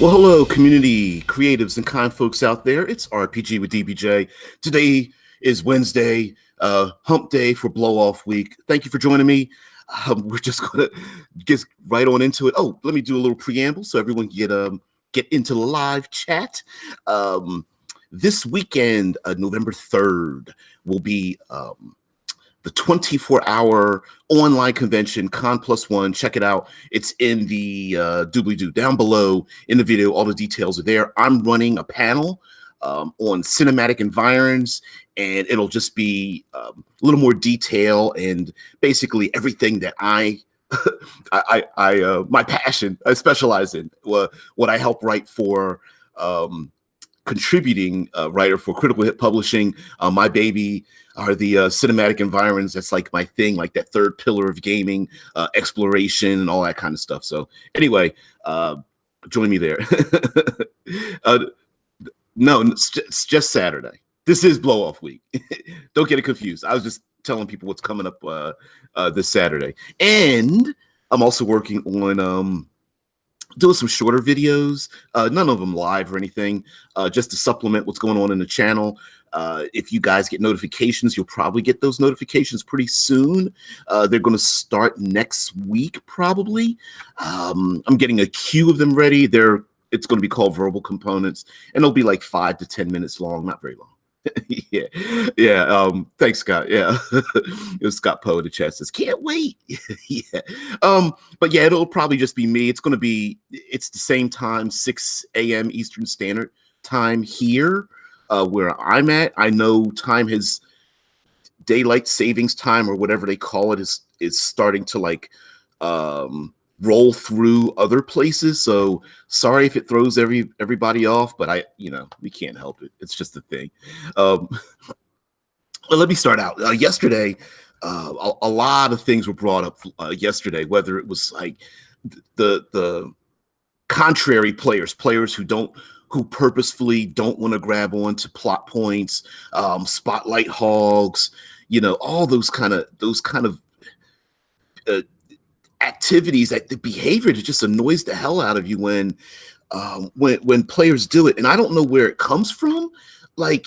Well, hello, community creatives and kind folks out there. It's RPG with DBJ. Today is Wednesday, hump day for blow off week. Thank you for joining me. We're just going to get right on into it. Oh, let me do a little preamble so everyone can get into the live chat. This weekend, November 3rd, will be the 24-hour online convention, Con Plus One. Check it out. It's in the doobly-doo down below in the video. All the details are there. I'm running a panel on cinematic environs, and it'll just be a little more detail and basically everything that my passion, I specialize in, what I help write for. Contributing writer for Critical Hit Publishing. My baby are the cinematic environments. That's like my thing, like that third pillar of gaming, exploration, and all that kind of stuff. So anyway, join me there. No, it's just Saturday. This is blow off week. Don't get it confused. I was just telling people what's coming up this Saturday. And I'm also working on doing some shorter videos, none of them live or anything, just to supplement what's going on in the channel. If you guys get notifications, you'll probably get those notifications pretty soon. They're going to start next week, probably. I'm getting a queue of them ready. It's going to be called Verbal Components, and they'll be like 5 to 10 minutes long, not very long. yeah. Thanks, Scott. Yeah, it was Scott Poe in the chat says, "Can't wait." Yeah. But yeah, it'll probably just be me. It's the same time, 6 a.m. Eastern Standard Time here, where I'm at. I know daylight savings time or whatever they call it is starting to roll through other places. So sorry if it throws everybody off, but we can't help it. It's just a thing. Well, let me start out. Yesterday, a lot of things were brought up yesterday, whether it was like the contrary players who purposefully don't want to grab onto plot points, spotlight hogs, all those kind of activities, that the behavior that just annoys the hell out of you when players do it. And I don't know where it comes from. Like,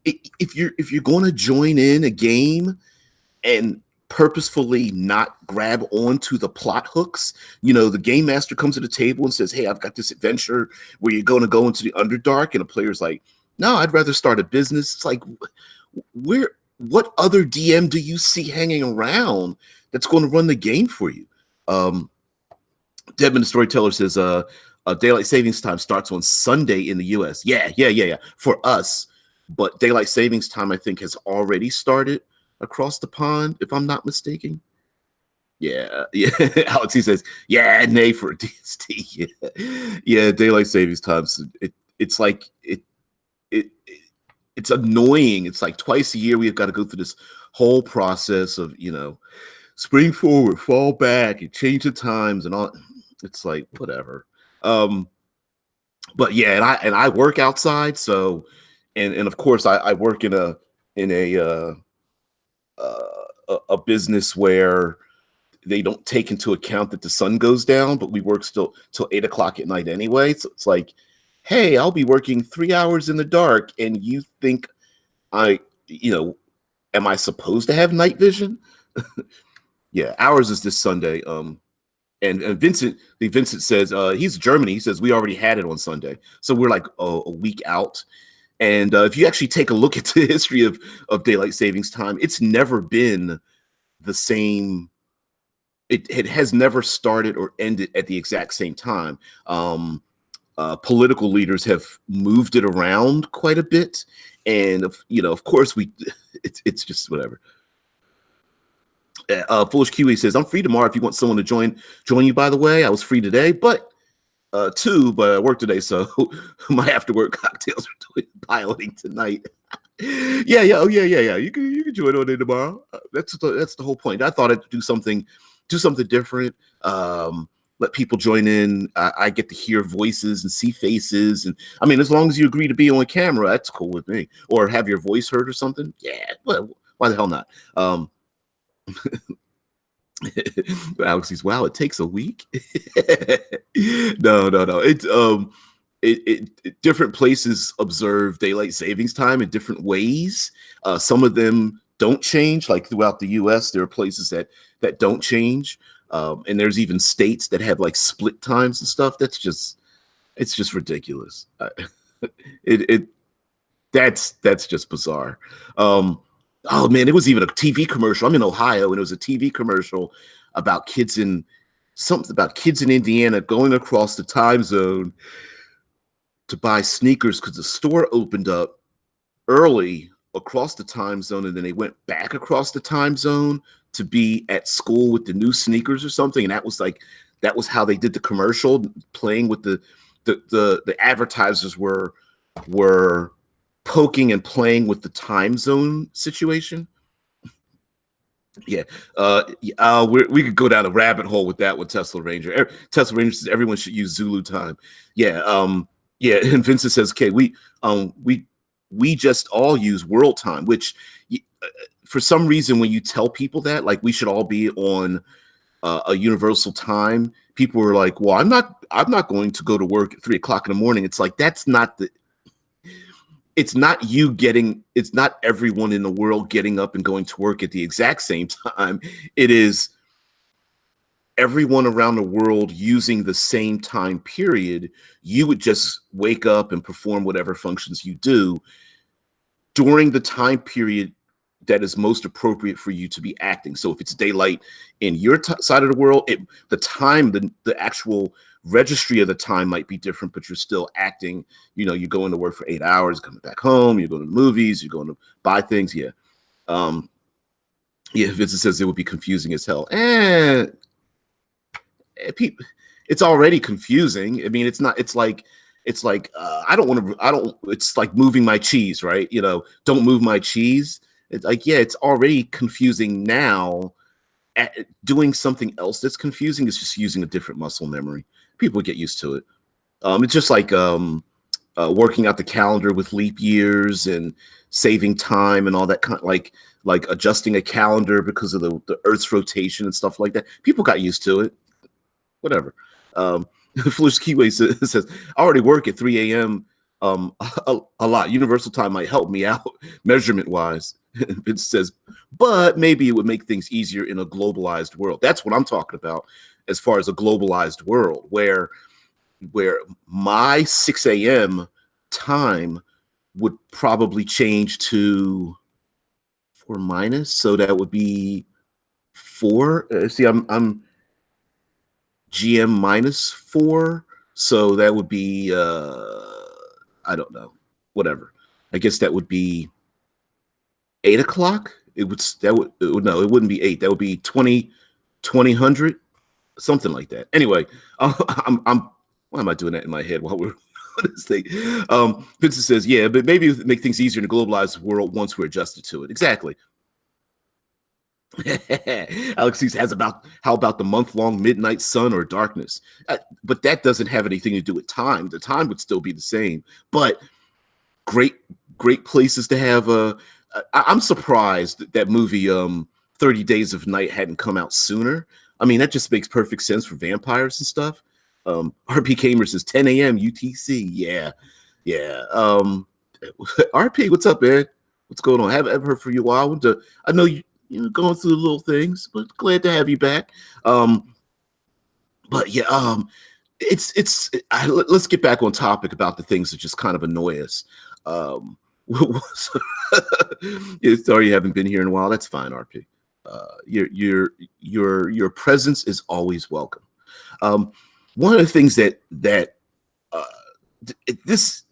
if you're going to join in a game and purposefully not grab onto the plot hooks, the game master comes to the table and says, "Hey, I've got this adventure where you're going to go into the Underdark," and a player's like, "No, I'd rather start a business." It's like, what other DM do you see hanging around that's going to run the game for you? Debman the Storyteller says, daylight savings time starts on Sunday in the US. Yeah. For us, but daylight savings time, I think, has already started across the pond, if I'm not mistaken. Yeah. Alex, he says, yeah, nay for a DST. Yeah, daylight savings time. It's like it's annoying. It's like twice a year we've got to go through this whole process of spring forward, fall back, and change the times and all. It's like whatever. But yeah, and I work outside, so and of course I work in a business where they don't take into account that the sun goes down, but we work still till 8 o'clock at night anyway. So it's like, hey, I'll be working 3 hours in the dark, and you think am I supposed to have night vision? Yeah, ours is this Sunday. And Vincent says he's Germany. He says we already had it on Sunday, so we're like a week out. And if you actually take a look at the history of daylight savings time, it's never been the same. It has never started or ended at the exact same time. Political leaders have moved it around quite a bit, and of course it's just whatever. Foolish Kiwi says, "I'm free tomorrow if you want someone to join you. By the way, I was free today, but I work today, so my after work cocktails are piloting tonight." Yeah. Oh yeah. You can join on in tomorrow. That's the whole point. I thought I'd do something different. Let people join in. I get to hear voices and see faces, and I mean, as long as you agree to be on camera, that's cool with me. Or have your voice heard or something. Yeah, why the hell not? Alex says, "Wow, it takes a week." No. It's different places observe daylight savings time in different ways. Some of them don't change. Like throughout the U.S., there are places that don't change, and there's even states that have like split times and stuff. It's just ridiculous. It that's just bizarre. Oh man, it was even a TV commercial. I'm in Ohio, and it was a TV commercial about kids in Indiana going across the time zone to buy sneakers because the store opened up early across the time zone, and then they went back across the time zone to be at school with the new sneakers or something. And that was how they did the commercial, playing with the advertisers were poking and playing with the time zone situation. Yeah, we could go down a rabbit hole with that with Tesla Ranger. Tesla Ranger says everyone should use Zulu time. Yeah, yeah. And Vincent says, okay, we just all use world time, which for some reason when you tell people that, like, we should all be on a universal time, people were like, well, I'm not going to go to work at 3 o'clock in the morning. It's like, it's not everyone in the world getting up and going to work at the exact same time. It is everyone around the world using the same time period. You would just wake up and perform whatever functions you do during the time period that is most appropriate for you to be acting. So if it's daylight in your side of the world, the actual registry of the time might be different, but you're still acting. You're going to work for 8 hours, coming back home, you're going to movies, you're going to buy things. Yeah. Yeah, Vincent says it would be confusing as hell. It's already confusing. I mean, it's like it's like moving my cheese, right? Don't move my cheese. It's like, yeah, it's already confusing now. Doing something else that's confusing is just using a different muscle memory. People get used to it. It's just like working out the calendar with leap years and saving time and all that kind, like adjusting a calendar because of the Earth's rotation and stuff like that. People got used to it. Whatever. Foolish Keyway says, I already work at 3 a.m. A lot. Universal time might help me out measurement wise. It says, but maybe it would make things easier in a globalized world. That's what I'm talking about, as far as a globalized world where my 6 a.m. time would probably change to 4 minus. So that would be 4. See, I'm GM minus 4. So that would be, I don't know, whatever. I guess that would be 8 o'clock. It wouldn't be 8. That would be 2000, something like that. Anyway, why am I doing that in my head while we're on this thing? Vincent says, yeah, but maybe it would make things easier in a globalized world once we're adjusted to it. Exactly. Alexis has how about the month-long midnight sun or darkness? But that doesn't have anything to do with time. The time would still be the same, but great places to have I'm surprised that movie 30 Days of Night hadn't come out sooner. I mean, that just makes perfect sense for vampires and stuff. RP Gamer says 10 a.m. UTC. Yeah. RP, what's up, man? What's going on? I haven't heard from you a while. I know you're going through the little things, but glad to have you back. But yeah, let's get back on topic about the things that just kind of annoy us. Sorry you haven't been here in a while. That's fine, RP. Your presence is always welcome. One of the things that this,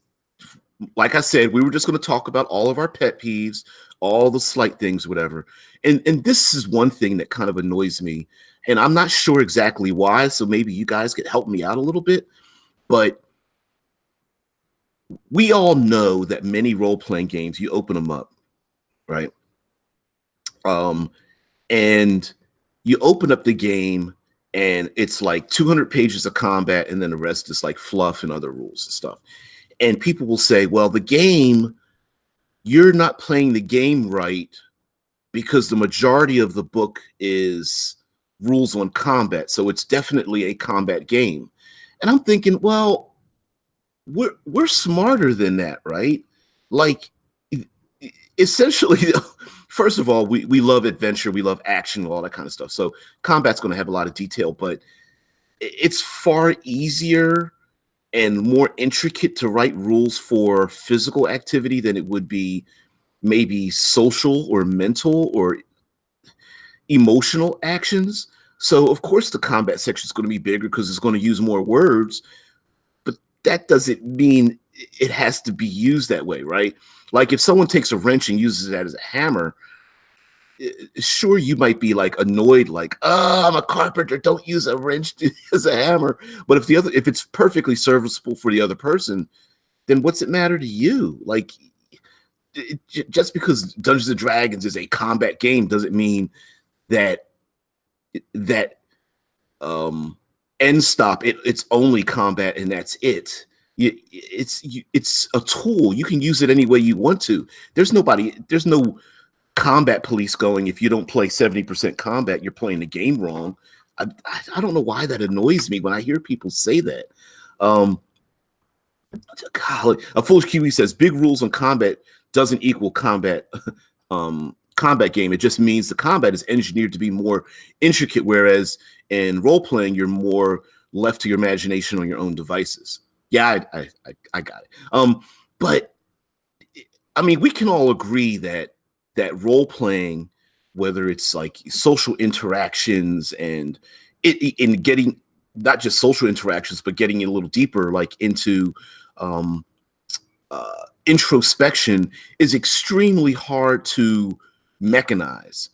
like I said, we were just going to talk about all of our pet peeves, all the slight things, whatever. And this is one thing that kind of annoys me, and I'm not sure exactly why. So maybe you guys could help me out a little bit, but we all know that many role-playing games, you open them up, right? And you open up the game and it's like 200 pages of combat, and then the rest is like fluff and other rules and stuff. And people will say, well, the game, you're not playing the game right because the majority of the book is rules on combat. So it's definitely a combat game. And I'm thinking, well, we're smarter than that, right? Like essentially, first of all, we love adventure, we love action, all that kind of stuff. So combat's going to have a lot of detail, but it's far easier and more intricate to write rules for physical activity than it would be maybe social or mental or emotional actions. So of course the combat section is going to be bigger because it's going to use more words, but that doesn't mean it has to be used that way, right? Like if someone takes a wrench and uses that as a hammer, sure you might be like annoyed, like, oh, I'm a carpenter, don't use a wrench as a hammer. But if it's perfectly serviceable for the other person, then what's it matter to you? Like just because Dungeons and Dragons is a combat game doesn't mean that that end stop it's only combat and that's it. It's a tool. You can use it any way you want to. There's no combat police going, if you don't play 70% combat, you're playing the game wrong. I don't know why that annoys me when I hear people say that. God, a foolish Kiwi says big rules on combat doesn't equal combat combat game. It just means the combat is engineered to be more intricate, whereas in role playing you're more left to your imagination on your own devices. Yeah, I got it. But I mean, we can all agree that role playing, whether it's like social interactions and in getting not just social interactions, but getting a little deeper, like into introspection, is extremely hard to mechanize.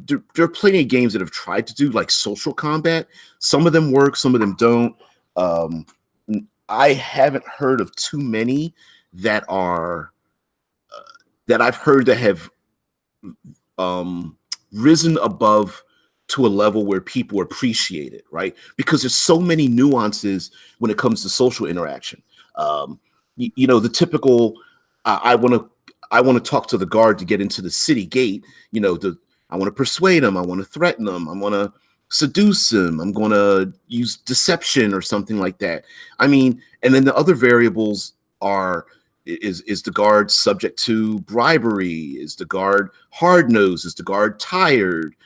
There are plenty of games that have tried to do like social combat. Some of them work, some of them don't. I haven't heard of too many that are that I've heard that have risen above to a level where people appreciate it, right? Because there's so many nuances when it comes to social interaction. The typical, I want to talk to the guard to get into the city gate. I want to persuade him. I want to threaten him. I want to seduce him. I'm going to use deception or something like that. I mean, and then the other variables are, is the guard subject to bribery? Is the guard hard-nosed? Is the guard tired?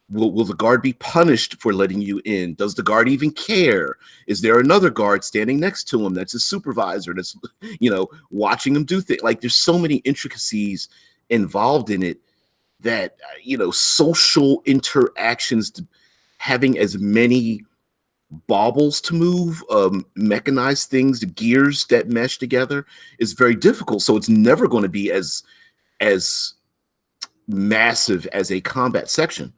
Will the guard be punished for letting you in? Does the guard even care? Is there another guard standing next to him that's a supervisor that's, watching him do things? Like, there's so many intricacies involved in it that, social interactions, having as many baubles to move, mechanized things, the gears that mesh together, is very difficult. So it's never going to be as massive as a combat section.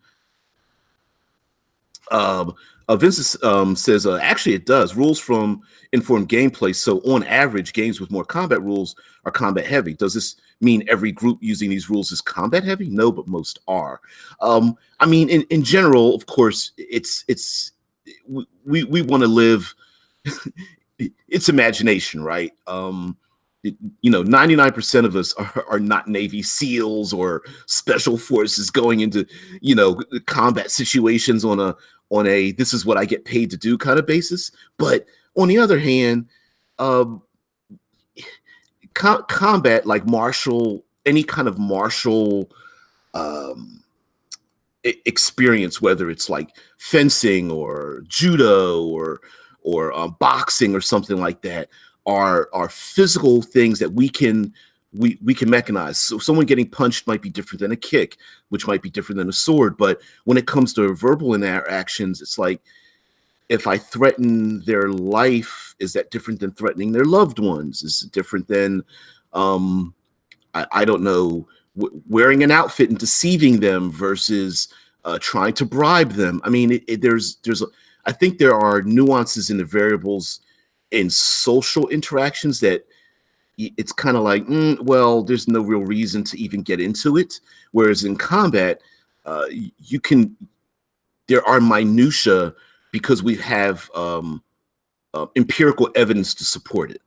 Vincent says, actually it does. Rules from inform gameplay. So on average, games with more combat rules are combat heavy. Does this mean every group using these rules is combat heavy? No, but most are. I mean, in general, of course, we want to live it's imagination, right? 99% of us are not Navy SEALs or special forces going into, combat situations on a this is what I get paid to do kind of basis. But on the other hand, combat, like any kind of martial experience, whether it's like fencing or judo or boxing or something like that, are physical things that we can mechanize. So someone getting punched might be different than a kick, which might be different than a sword. But when it comes to verbal interactions, it's like, if I threaten their life, is that different than threatening their loved ones? Is it different than I don't know, wearing an outfit and deceiving them versus trying to bribe them? I mean, I think there are nuances in the variables in social interactions that it's kind of like, well, there's no real reason to even get into it. Whereas in combat, there are minutia because we have empirical evidence to support it.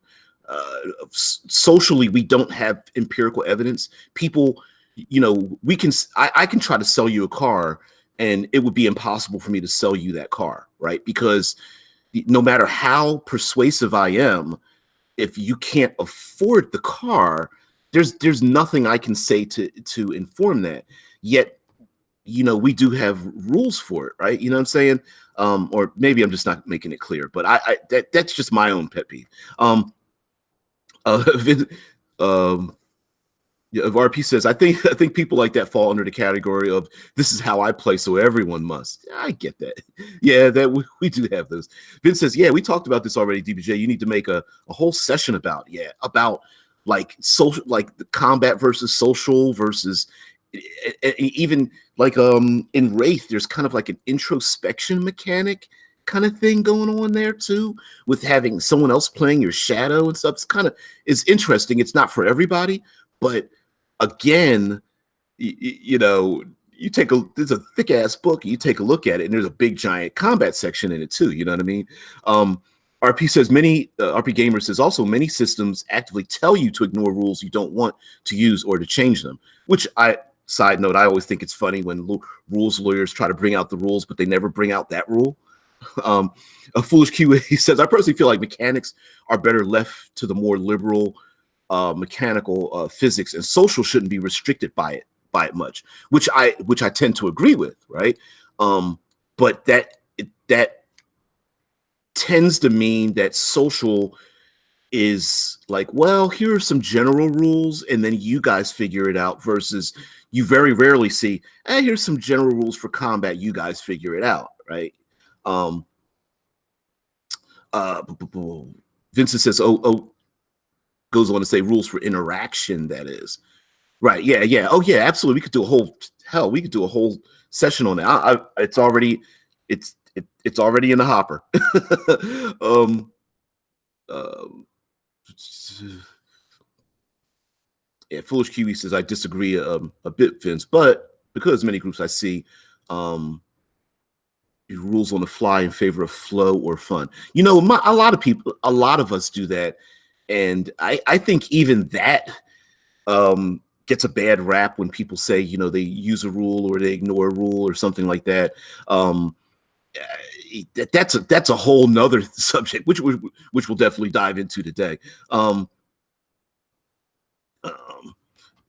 Socially, we don't have empirical evidence. People, I can try to sell you a car and it would be impossible for me to sell you that car, right? Because no matter how persuasive I am, if you can't afford the car, there's nothing I can say to inform that. Yet, we do have rules for it, right? You know what I'm saying? Or maybe I'm just not making it clear, but that's just my own pet peeve. Uh, um, yeah, RP says, I think people like that fall under the category of this is how I play, so everyone must. I get that. Yeah, that we do have those. Vince says, yeah, we talked about this already, DBJ. You need to make a whole session about like social, like the combat versus social versus even like in Wraith, there's kind of like an introspection mechanic kind of thing going on there too, with having someone else playing your shadow and stuff. It's interesting. It's not for everybody, but again, you take there's a thick ass book, you take a look at it, and there's a big giant combat section in it too. You know what I mean? RP says RP Gamer says also many systems actively tell you to ignore rules you don't want to use or to change them. Which side note, I always think it's funny when rules lawyers try to bring out the rules, but they never bring out that rule. A foolish QA, he says, I personally feel like mechanics are better left to the more liberal mechanical physics, and social shouldn't be restricted by it much, which I tend to agree with, right? But that tends to mean that social is like, well, here are some general rules, and then you guys figure it out, versus you very rarely see, here's some general rules for combat, you guys figure it out, right? Vincent says, goes on to say rules for interaction, that is. Right, yeah. Oh, yeah, absolutely. We could do a whole session on that. It's already in the hopper. Yeah, Foolish Kiwi says, I disagree a bit, Vince, but because many groups I see rules on the fly in favor of flow or fun. A lot of us do that, and I think even that gets a bad rap when people say, they use a rule or they ignore a rule or something like that. That's a whole nother subject, which we'll definitely dive into today.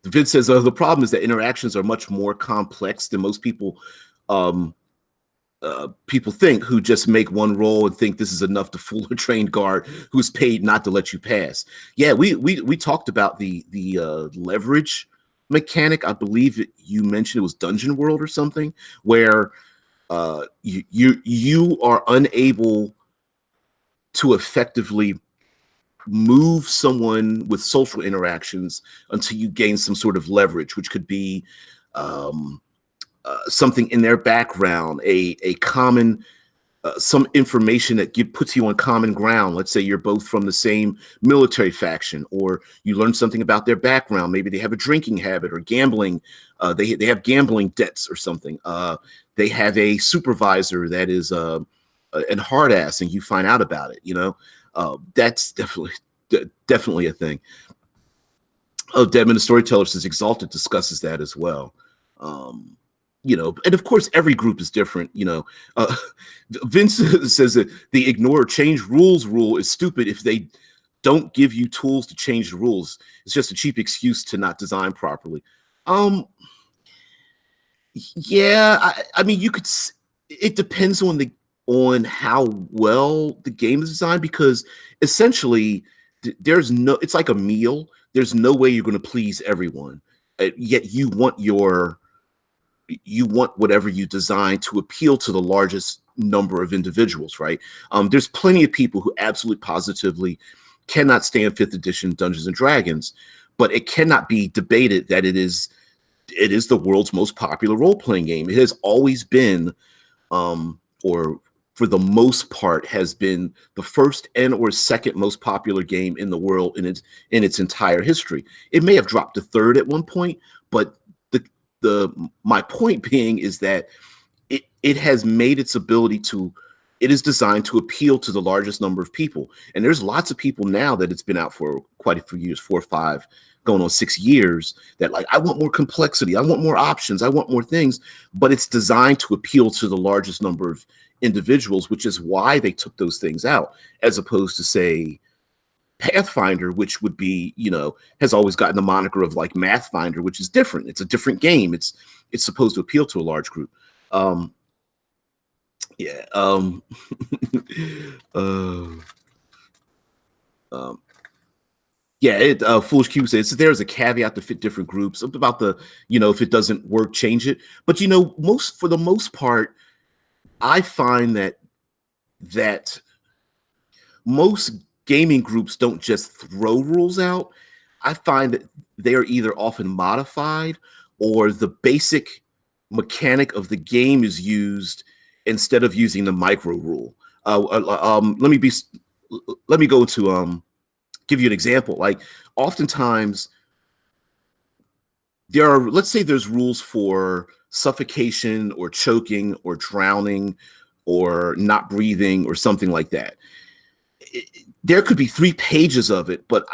Vince says the problem is that interactions are much more complex than most people think, who just make one roll and think this is enough to fool a trained guard who's paid not to let you pass. Yeah, we talked about the leverage mechanic. I believe you mentioned it was Dungeon World or something, where you are unable to effectively move someone with social interactions until you gain some sort of leverage, which could be something in their background, a common some information that puts you on common ground. Let's say you're both from the same military faction, or you learn something about their background. Maybe they have a drinking habit or gambling. They have gambling debts or something. They have a supervisor that is an hard ass, and you find out about it. That's definitely a thing. Oh, Deadman the Storyteller says Exalted discusses that as well. And of course, every group is different. Vince says that the ignore or change rules rule is stupid if they don't give you tools to change the rules. It's just a cheap excuse to not design properly. Yeah, I mean, it depends on how well the game is designed, because essentially it's like a meal. There's no way you're going to please everyone, yet you want whatever you design to appeal to the largest number of individuals, right? There's plenty of people who absolutely positively cannot stand 5th edition Dungeons and Dragons, but it cannot be debated that it is the world's most popular role-playing game. It has always been, or for the most part, has been the first and or second most popular game in the world in its entire history. It may have dropped to third at one point, but my point being is that it has made its ability it is designed to appeal to the largest number of people. And there's lots of people now that it's been out for quite a few years, 4 or 5, going on 6 years, that like, I want more complexity, I want more options, I want more things, but it's designed to appeal to the largest number of individuals, which is why they took those things out, as opposed to, say, Pathfinder, which would be, has always gotten the moniker of like Math Finder, which is different. It's a different game. It's supposed to appeal to a large group. Yeah. uh, um, yeah, Foolish Cube says there's a caveat to fit different groups about the, if it doesn't work, change it. But for the most part, I find that most gaming groups don't just throw rules out. I find that they are either often modified or the basic mechanic of the game is used instead of using the micro rule. Let me go to give you an example. Like oftentimes let's say there's rules for suffocation or choking or drowning or not breathing or something like that. There could be 3 pages of it, but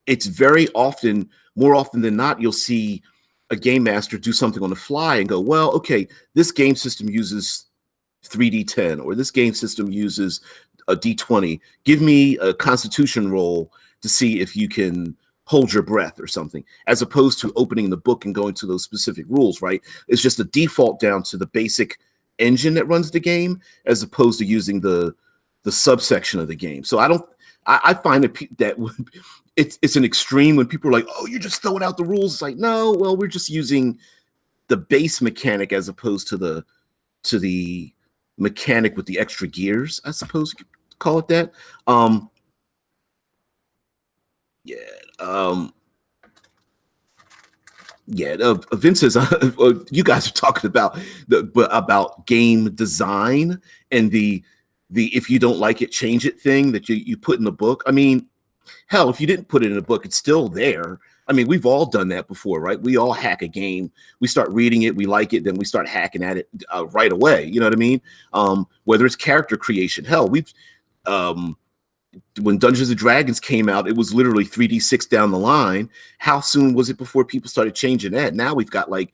it's very often, more often than not, you'll see a game master do something on the fly and go, well, okay, this game system uses 3d10, or this game system uses a d20. Give me a constitution roll to see if you can hold your breath or something, as opposed to opening the book and going to those specific rules, right? It's just a default down to the basic engine that runs the game, as opposed to using the subsection of the game. So I find that it's an extreme when people are like, oh, you're just throwing out the rules. It's like, no, well, we're just using the base mechanic as opposed to the mechanic with the extra gears, I suppose you could call it that. Vince says you guys are talking about game design and the if you don't like it, change it thing that you put in the book. I mean, hell, if you didn't put it in a book, it's still there. I mean, we've all done that before, right? We all hack a game. We start reading it, we like it, then we start hacking at it right away. You know what I mean? Whether it's character creation, hell, when Dungeons and Dragons came out, it was literally 3d6 down the line. How soon was it before people started changing that? Now we've got like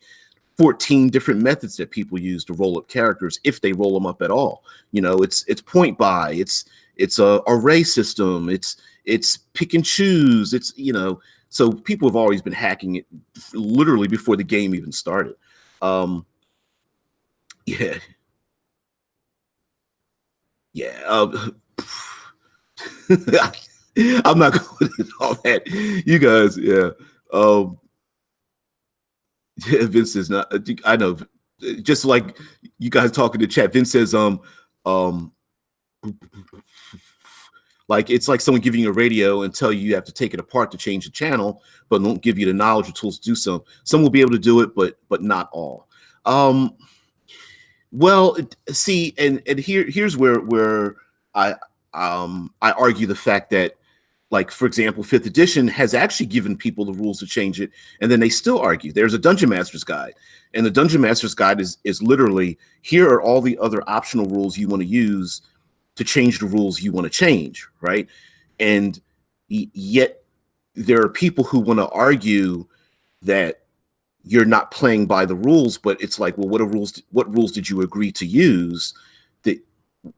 14 different methods that people use to roll up characters, if they roll them up at all. It's point buy, it's a array system, it's pick and choose, so people have always been hacking it literally before the game even started. Yeah. I'm not going into all that. You guys, yeah. Vince says not. I know. Just like you guys talking to chat, Vince says, like it's like someone giving you a radio and tell you have to take it apart to change the channel, but don't give you the knowledge or tools to do so. Some will be able to do it, but not all. Well, see, and here's where I argue the fact that, like, for example, 5th edition has actually given people the rules to change it, and then they still argue. There's a Dungeon Master's Guide, and the Dungeon Master's Guide is literally, here are all the other optional rules you want to use to change the rules you want to change, right? And yet there are people who want to argue that you're not playing by the rules, but it's like, well, what rules did you agree to use? That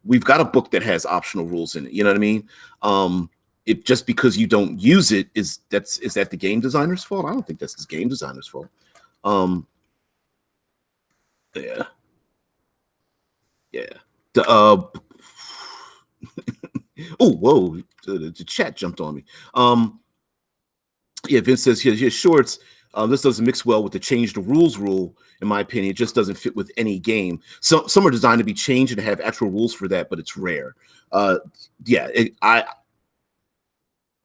we've got a book that has optional rules in it. You know what I mean? If just because you don't use it, is that the game designer's fault? I don't think that's the game designer's fault. Yeah. Oh, whoa! The chat jumped on me. Yeah, Vince says here shorts. This doesn't mix well with the change the rules rule. In my opinion, it just doesn't fit with any game. Some are designed to be changed and have actual rules for that, but it's rare.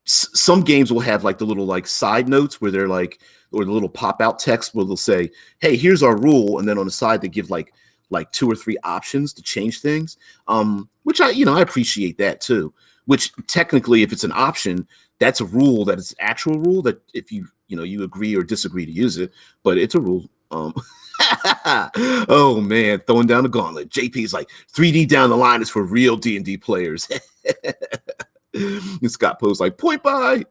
Some games will have like the little like side notes where they're like, or the little pop out text where they'll say, hey, here's our rule, and then on the side they give like 2 or 3 options to change things, which I appreciate that too. Which technically, if it's an option, that's a rule, that is actual rule, that if you agree or disagree to use it, but it's a rule. Oh man, throwing down the gauntlet. JP is like, 3D down the line is for real D&D players. And Scott Poe's like, point by.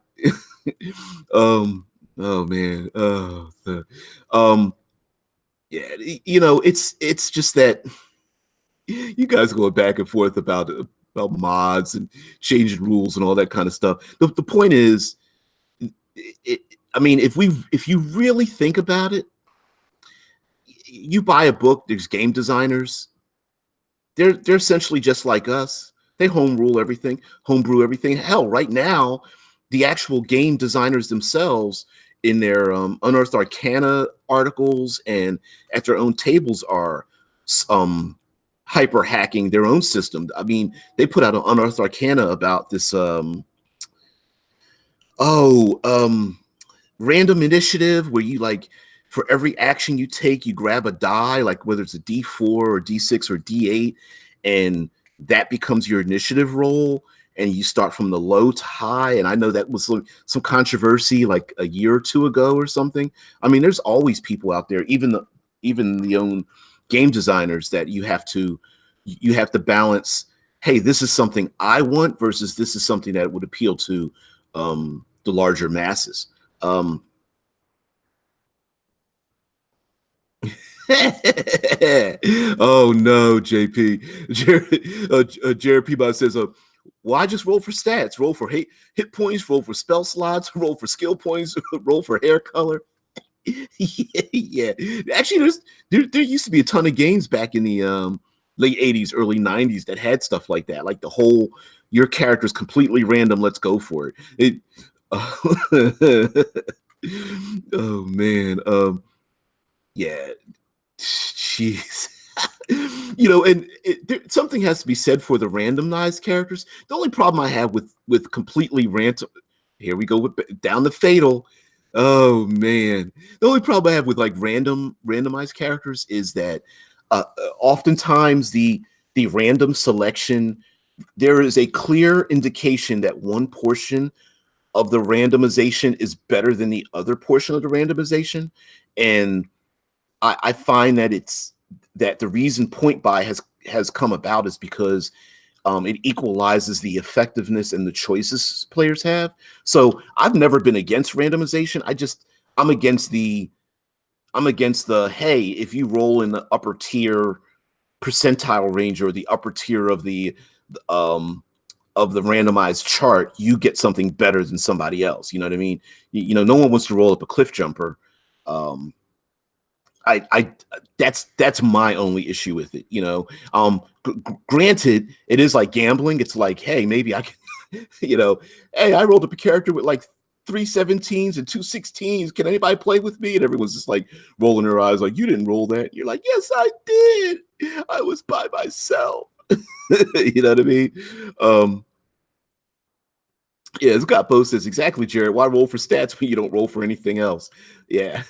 Oh man. Yeah, it's just that you guys going back and forth about about mods and changing rules and all that kind of stuff. The point is, I mean, if you really think about it, you buy a book. There's game designers. They're essentially just like us. They homebrew everything. Hell, right now, the actual game designers themselves in their Unearthed Arcana articles and at their own tables are hyper hacking their own system. I mean, they put out an Unearthed Arcana about this random initiative where you like for every action you take, you grab a die, like whether it's a D4 or D6 or D8, and that becomes your initiative roll. And you start from the low to high. And I know that was some controversy like a year or two ago or something. I mean, there's always people out there, even the own game designers, that you have to balance. Hey, this is something I want versus this is something that would appeal to the larger masses. Oh no, JP. Jared Peabody says, well, I just roll for stats, roll for hit points, roll for spell slots, roll for skill points, roll for hair color. Yeah. Actually, there used to be a ton of games back in the late 80s, early 90s that had stuff like that. Like the whole your character's completely random, let's go for it. Oh man. Yeah. Jeez. And something has to be said for the randomized characters. The only problem I have with completely random, here we go down the fatal. Oh man, the only problem I have with like randomized characters is that oftentimes the random selection, there is a clear indication that one portion of the randomization is better than the other portion of the randomization, and I find that the reason point buy has come about is because it equalizes the effectiveness and the choices players have. So I've never been against randomization. I'm against the hey, if you roll in the upper tier percentile range or the upper tier of the randomized chart, you get something better than somebody else. You know what I mean? No one wants to roll up a cliff jumper. That's my only issue with it. Granted, it is like gambling. It's like, hey, maybe I can, hey, I rolled up a character with like 3 17s and 2 16s. Can anybody play with me? And everyone's just like rolling their eyes, like, you didn't roll that. You're like, yes, I did. I was by myself. You know what I mean? Yeah, Scott Post says exactly, Jared. Why roll for stats when you don't roll for anything else? Yeah.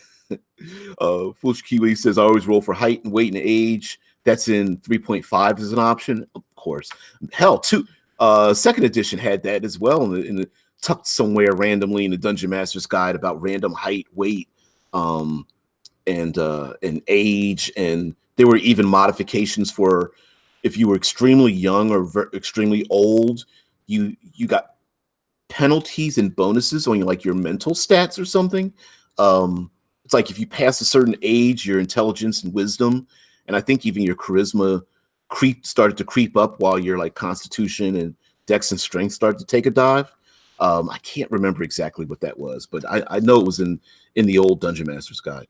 Foolish Kiwi says I always roll for height and weight and age. That's in 3.5 as an option. Of course. Hell, second edition had that as well in the tucked somewhere randomly in the Dungeon Master's Guide about random height, weight, and age. And there were even modifications for if you were extremely young or extremely old, you got penalties and bonuses on your mental stats or something. It's like if you pass a certain age, your intelligence and wisdom, and I think even your charisma started to creep up while your like constitution and dex and strength started to take a dive. I can't remember exactly what that was, but I know it was in the old Dungeon Master's Guide.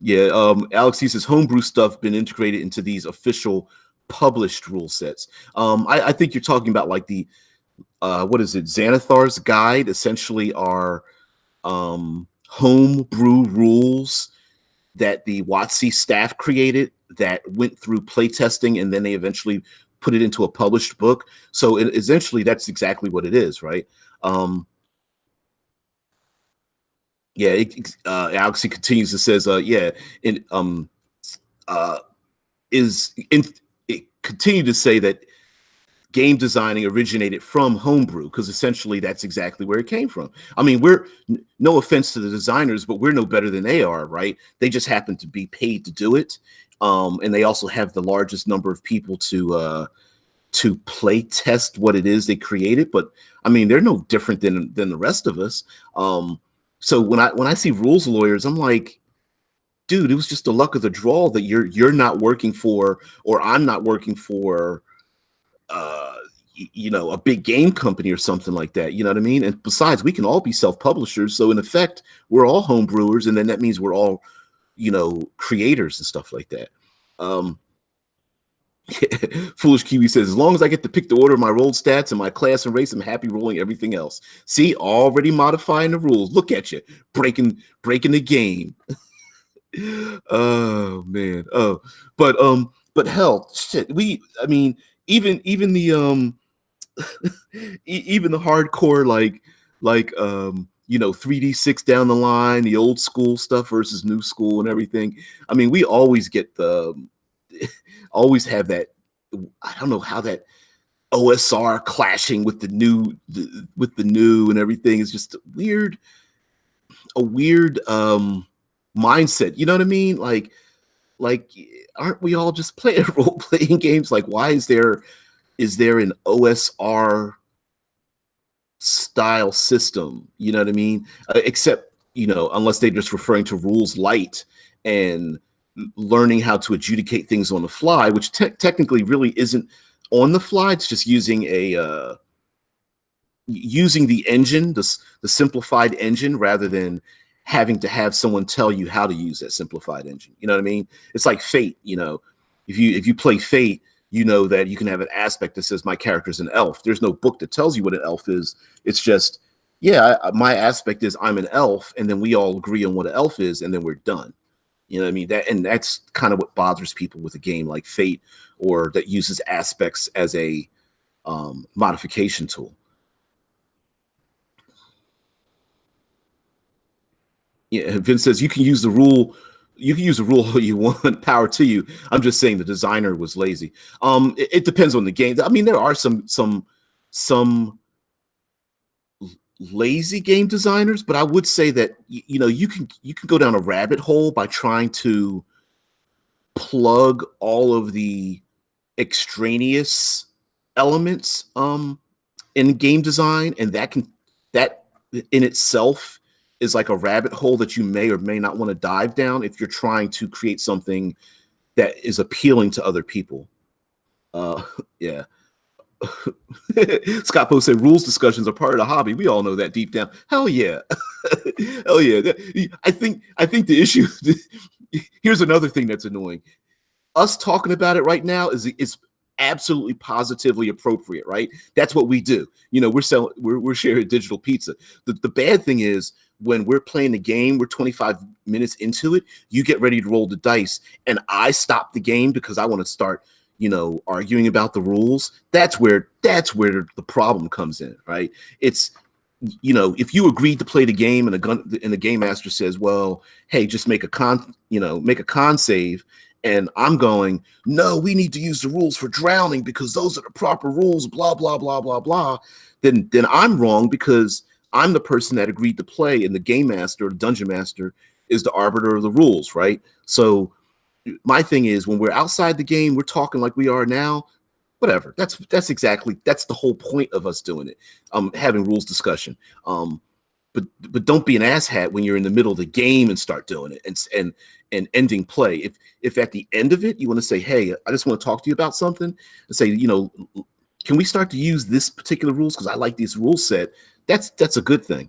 Yeah, Alex, he says homebrew stuff been integrated into these official published rule sets. I think you're talking about like the what is it? Xanathar's Guide essentially are homebrew rules that the WotC staff created that went through playtesting and then they eventually put it into a published book. So essentially that's exactly what it is, right? Yeah, Alex continues to says, yeah, it continue to say that game designing originated from homebrew because essentially that's exactly where it came from. I mean, we're no offense to the designers, but we're no better than they are, right? They just happen to be paid to do it, and they also have the largest number of people to play test what it is they created. But I mean, they're no different than the rest of us. So when I see rules lawyers, I'm like, dude, it was just the luck of the draw that you're not working for, or I'm not working for, a big game company or something like that. You know what I mean? And besides, we can all be self-publishers, so in effect, we're all home brewers, and then that means we're all, creators and stuff like that. Foolish Kiwi says, as long as I get to pick the order of my rolled stats and my class and race, I'm happy rolling everything else. See, already modifying the rules. Look at you, breaking the game. Oh man. Oh, but hell, shit. Even the even the hardcore, like 3D6 down the line, the old school stuff versus new school and everything. I mean, we always get always have that. I don't know how that OSR clashing with the new and everything is just a weird mindset. You know what I mean? Like aren't we all just playing role playing games? Like, why is there an OSR style system? You know what I mean? Except, unless they're just referring to rules light and learning how to adjudicate things on the fly, which technically really isn't on the fly. It's just using using the engine, the simplified engine, rather than having to have someone tell you how to use that simplified engine. You know what I mean? It's like Fate. If you play Fate, you know that you can have an aspect that says my character's an elf. There's no book that tells you what an elf is. It's just, yeah, my aspect is I'm an elf, and then we all agree on what an elf is, and then we're done. You know what I mean? That's kind of what bothers people with a game like Fate, or that uses aspects as a modification tool. Yeah, Vince says you can use the rule. You can use the rule all you want. Power to you. I'm just saying the designer was lazy. It depends on the game. I mean, there are some lazy game designers, but I would say that you can go down a rabbit hole by trying to plug all of the extraneous elements in game design, and that in itself is like a rabbit hole that you may or may not want to dive down if you're trying to create something that is appealing to other people. Yeah. Scott Poe said rules discussions are part of the hobby. We all know that deep down. Hell yeah. Hell yeah. I think the issue here's another thing that's annoying. Us talking about it right now is absolutely positively appropriate, right? That's what we do. We're sharing digital pizza. The bad thing is when we're playing the game, we're 25 minutes into it, you get ready to roll the dice, and I stop the game because I want to start, arguing about the rules. That's where the problem comes in, right? It's, if you agreed to play the game and the game master says, well, hey, just make a con save, and I'm going, no, we need to use the rules for drowning because those are the proper rules, blah, blah, blah, blah, blah. Then I'm wrong because I'm the person that agreed to play, and the game master or the dungeon master is the arbiter of the rules, right? So my thing is, when we're outside the game, we're talking like we are now, whatever. That's the whole point of us doing it. Having rules discussion. But don't be an asshat when you're in the middle of the game and start doing it and ending play. If at the end of it you want to say, hey, I just want to talk to you about something, and say, can we start to use this particular rules because I like this rule set? That's a good thing.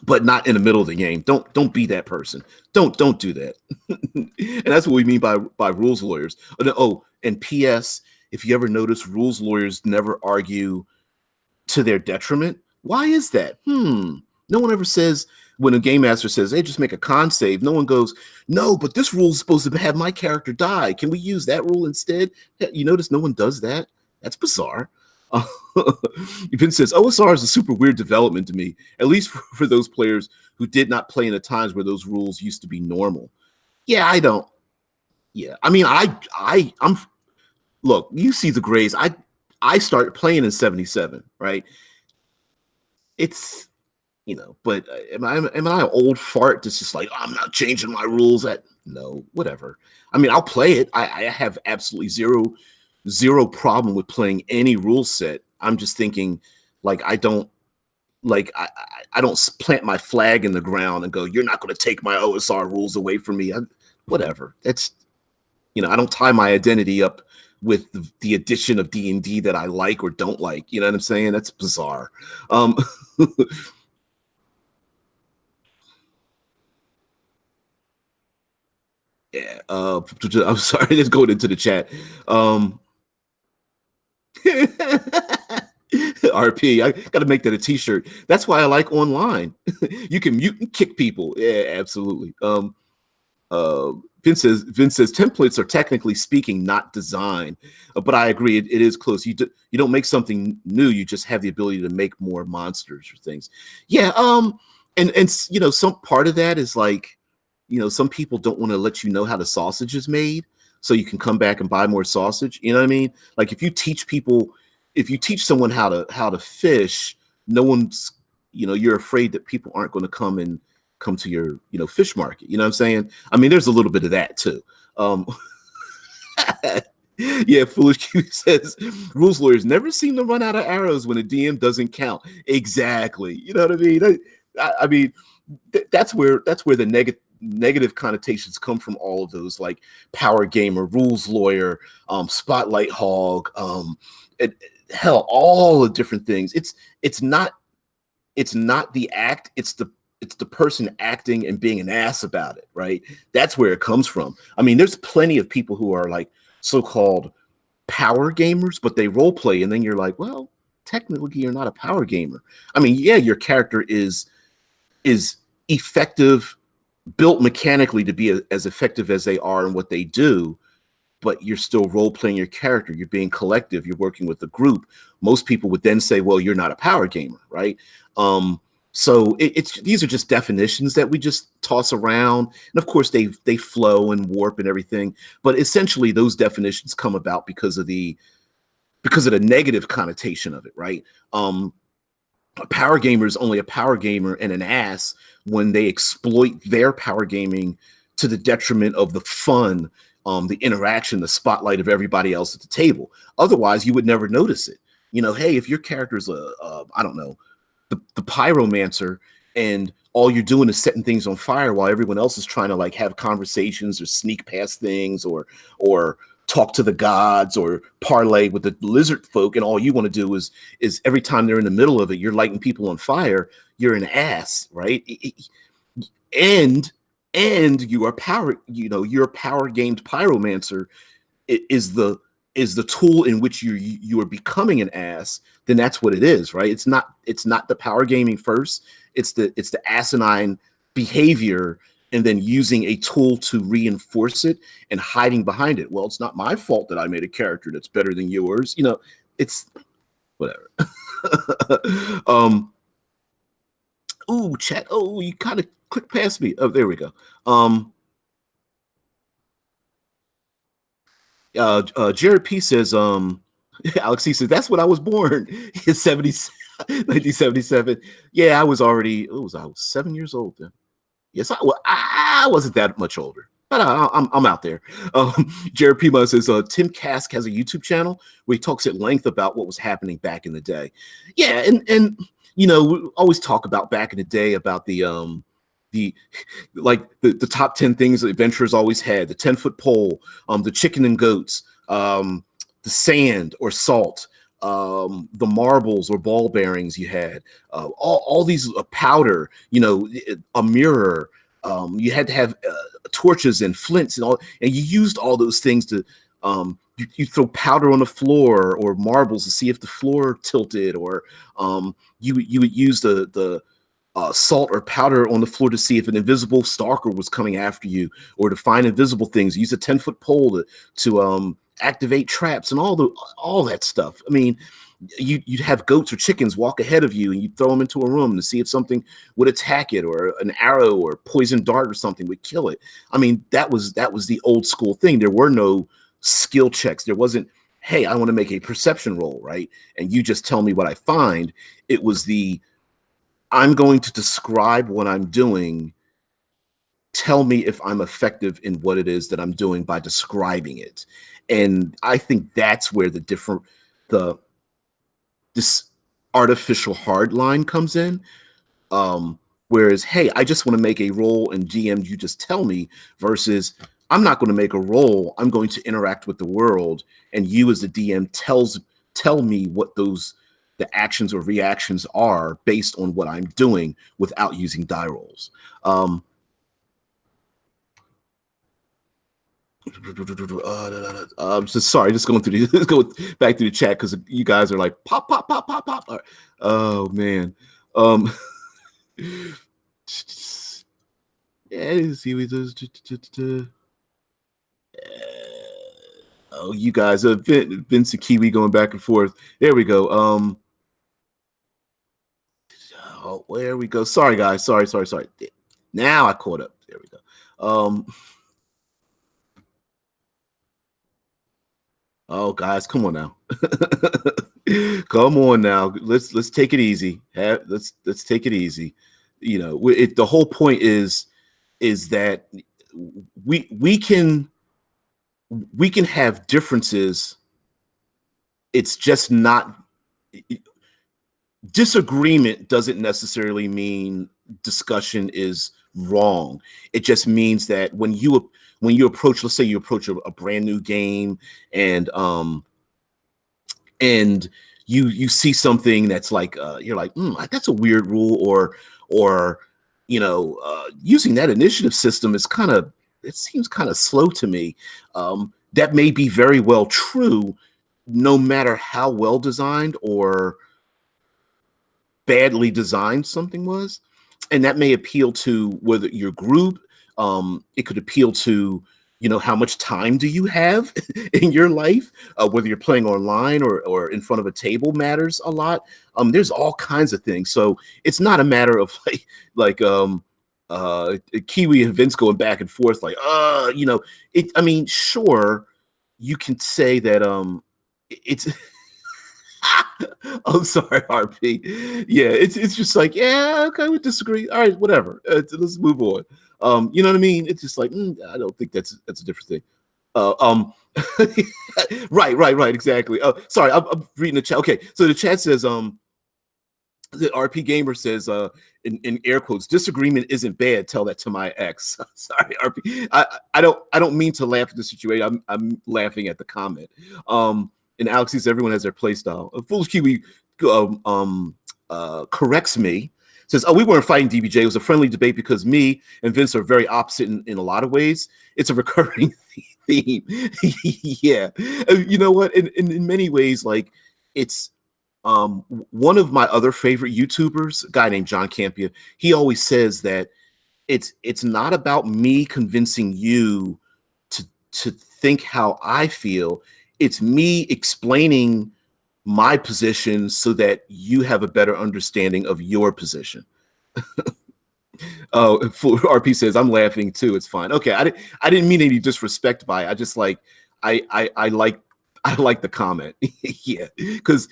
But not in the middle of the game. Don't be that person. Don't do that. And that's what we mean by rules lawyers. Oh, and P.S. If you ever notice, rules lawyers never argue to their detriment. Why is that? No one ever says, when a game master says, hey, just make a con save, no one goes, no, but this rule is supposed to have my character die. Can we use that rule instead? You notice no one does that? That's bizarre. Vince says, OSR is a super weird development to me, at least for those players who did not play in the times where those rules used to be normal. Yeah, I don't. Yeah, I mean, I'm. Look, you see the grades. I started playing in '77, right? It's, but am I an old fart that's just like, oh, I'm not changing my rules? No, whatever. I mean, I'll play it. I have absolutely zero problem with playing any rule set. I'm just thinking, like, I don't like I don't plant my flag in the ground and go, you're not going to take my OSR rules away from me. Whatever. That's, I don't tie my identity up with the edition of D&D that I like or don't like. You know what I'm saying? That's bizarre. Yeah. I'm sorry. Let's go into the chat. RP, I got to make that a t-shirt. That's why I like online. You can mute and kick people. Yeah, absolutely. Uh, Vince says templates are technically speaking not design, but I agree it is close. You don't make something new. You just have the ability to make more monsters or things. Yeah. And some part of that is like, some people don't want to let you know how the sausage is made, so you can come back and buy more sausage. You know what I mean? Like if you teach someone how to fish, no one's, you're afraid that people aren't going to come to your fish market. You know what I'm saying? I mean, there's a little bit of that too. um yeah, foolish Q says rules lawyers never seem to run out of arrows when a DM doesn't count. Exactly. You know what I mean? I mean, that's where the negative connotations come from. All of those, like power gamer, rules lawyer, spotlight hog, and hell, all the different things. It's not the act, it's the person acting and being an ass about it, right? That's where it comes from. I mean, there's plenty of people who are like so-called power gamers, but they role play, and then you're like, well, technically you're not a power gamer. I mean, yeah, your character is effective, built mechanically to be as effective as they are in what they do, but you're still role playing your character. You're being collective. You're working with the group. Most people would then say, well, you're not a power gamer, right? So it's these are just definitions that we just toss around, and of course they flow and warp and everything. But essentially, those definitions come about because of the negative connotation of it, right? A power gamer is only a power gamer and an ass when they exploit their power gaming to the detriment of the fun, the interaction, the spotlight of everybody else at the table. Otherwise, you would never notice it. Hey, if your character's I don't know, the pyromancer, and all you're doing is setting things on fire while everyone else is trying to like have conversations or sneak past things or talk to the gods or parlay with the lizard folk, and all you want to do is every time they're in the middle of it, you're lighting people on fire. You're an ass, right? And you are power. You're a power gamed pyromancer. Is the tool in which you are becoming an ass. Then that's what it is, right? It's not the power gaming first. It's the asinine behavior, and then using a tool to reinforce it and hiding behind it. Well, it's not my fault that I made a character that's better than yours. It's whatever. Ooh, chat. Oh, you kind of clicked past me. Oh, there we go. Jared P says, Alex C says, that's when I was born in 1977. Yeah, I was already, I was 7 years old then. Yes, I wasn't that much older, but I'm out there. Jared Pima says, Tim Kask has a YouTube channel where he talks at length about what was happening back in the day. Yeah, and we always talk about back in the day about the the top 10 things that adventurers always had: the 10-foot pole, the chicken and goats, the sand or salt, the marbles or ball bearings you had, all these powder, a mirror. You had to have torches and flints and all, and you used all those things to you throw powder on the floor or marbles to see if the floor tilted, or you would use the salt or powder on the floor to see if an invisible stalker was coming after you, or to find invisible things. Use a 10-foot pole to activate traps and all that stuff. I mean, you'd have goats or chickens walk ahead of you, and you'd throw them into a room to see if something would attack it, or an arrow or poison dart or something would kill it. I mean, that was the old school thing. There were no skill checks. There wasn't, hey, I want to make a perception roll, right? And you just tell me what I find. It was I'm going to describe what I'm doing. Tell me if I'm effective in what it is that I'm doing by describing it. And I think that's where the artificial hard line comes in. Whereas, hey, I just want to make a roll and GM, you just tell me, versus I'm not going to make a roll. I'm going to interact with the world, and you as the DM tell me what the actions or reactions are based on what I'm doing without using die rolls. I'm just sorry, just going through let's go back to the chat because you guys are like pop, pop, pop, pop, pop. Oh man. Yeah, see what does. Oh, you guys, Vince and Kiwi going back and forth. There we go. Oh, where we go. Sorry, guys. Sorry. Now I caught up. There we go. Oh, guys, come on now. Come on now. Let's take it easy. Let's take it easy. You know, the whole point is that we can have differences. It's just not disagreement doesn't necessarily mean discussion is wrong. It just means that when you approach, let's say you approach a brand new game and you see something that's like you're like that's a weird rule, or using that initiative system is it seems kind of slow to me. That may be very well true, no matter how well designed or badly designed something was, and that may appeal to whether your group. It could appeal to how much time do you have in your life, whether you're playing online or in front of a table matters a lot. There's all kinds of things, so it's not a matter of like Kiwi and Vince going back and forth like it. I mean, sure, you can say that it's I'm sorry, RP. Yeah, it's just like, yeah, okay, we disagree. All right, whatever. Let's move on. You know what I mean? It's just like, I don't think that's a different thing. Right, exactly. Sorry, I'm reading the chat. Okay, so the chat says, the RP Gamer says, in air quotes, disagreement isn't bad. Tell that to my ex. Sorry, RP. I don't mean to laugh at the situation. I'm laughing at the comment. And Alex says everyone has their play style. Foolish Kiwi corrects me. Says, we weren't fighting DBJ. It was a friendly debate because me and Vince are very opposite in a lot of ways. It's a recurring theme. Yeah. You know what? In many ways, like it's one of my other favorite YouTubers, a guy named John Campia, he always says that it's not about me convincing you to think how I feel. It's me explaining my position so that you have a better understanding of your position. Oh, RP says I'm laughing too. It's fine. Okay, I didn't mean any disrespect by it. I just like I like the comment. Yeah, because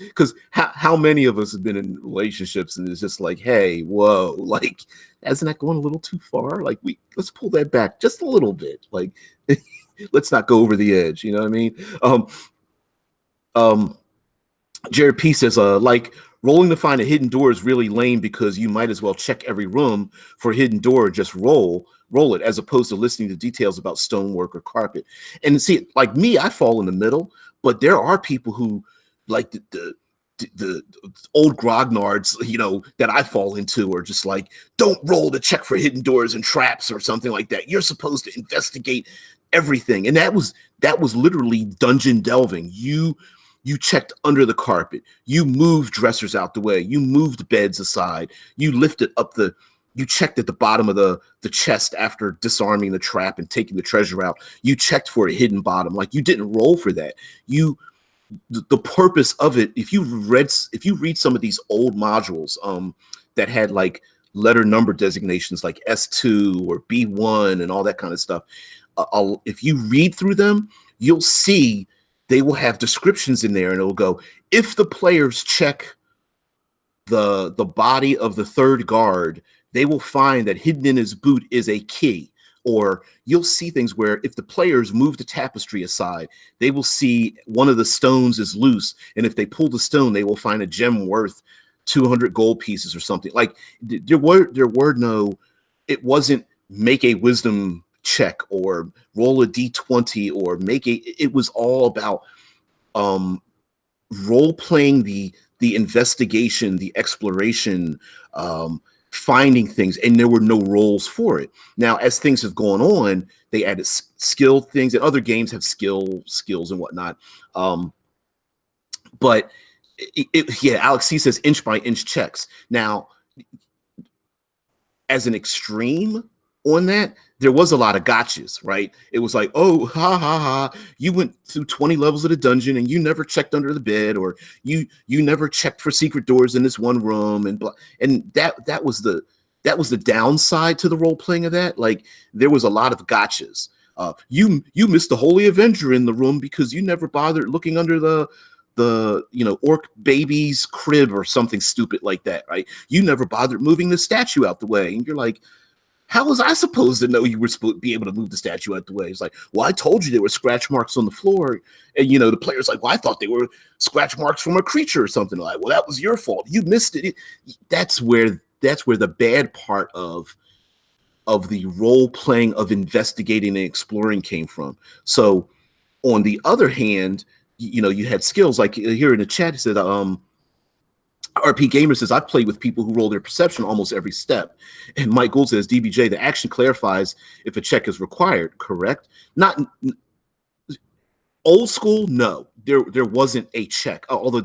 how many of us have been in relationships and it's just like, hey, whoa, like, isn't that going a little too far? Like, let's pull that back just a little bit. Like, let's not go over the edge. You know what I mean? Jared P says, like, rolling to find a hidden door is really lame because you might as well check every room for a hidden door and just roll it, as opposed to listening to details about stonework or carpet. And see, like me, I fall in the middle, but there are people who like the old grognards, that I fall into, are just like, don't roll to check for hidden doors and traps or something like that. You're supposed to investigate everything. And that was literally dungeon delving. You checked under the carpet. You moved dressers out the way. You moved beds aside. You lifted up you checked at the bottom of the chest after disarming the trap and taking the treasure out. You checked for a hidden bottom. Like, you didn't roll for that. The purpose of it, if you read some of these old modules that had like letter number designations like S2 or B1 and all that kind of stuff, if you read through them, you'll see they will have descriptions in there, and it'll go, if the players check the body of the third guard, they will find that hidden in his boot is a key. Or you'll see things where if the players move the tapestry aside, they will see one of the stones is loose, and if they pull the stone, they will find a gem worth 200 gold pieces or something. Like there were no, it wasn't make a wisdom check or roll a d20 or make a, it was all about role playing the investigation, the exploration, finding things, and there were no roles for it. Now, as things have gone on, they added skill things, and other games have skills and whatnot. But yeah, Alex C says inch by inch checks. Now, as an extreme on that, there was a lot of gotchas, right? It was like, oh, ha ha ha, you went through 20 levels of the dungeon and you never checked under the bed, or you never checked for secret doors in this one room, and blah. And that was the downside to the role playing of that. Like there was a lot of gotchas. You missed the Holy Avenger in the room because you never bothered looking under the orc baby's crib or something stupid like that, right? You never bothered moving the statue out the way, and you're like, how was I supposed to know you were supposed to be able to move the statue out the way? It's like, well, I told you there were scratch marks on the floor. And, the player's like, well, I thought they were scratch marks from a creature or something. Like, well, that was your fault. You missed it. That's where the bad part of the role playing of investigating and exploring came from. So on the other hand, you had skills like here in the chat, it said, RP Gamer says, I've played with people who roll their perception almost every step. And Mike Gould says, DBJ, the action clarifies if a check is required, correct? Not old school, no. There wasn't a check. Although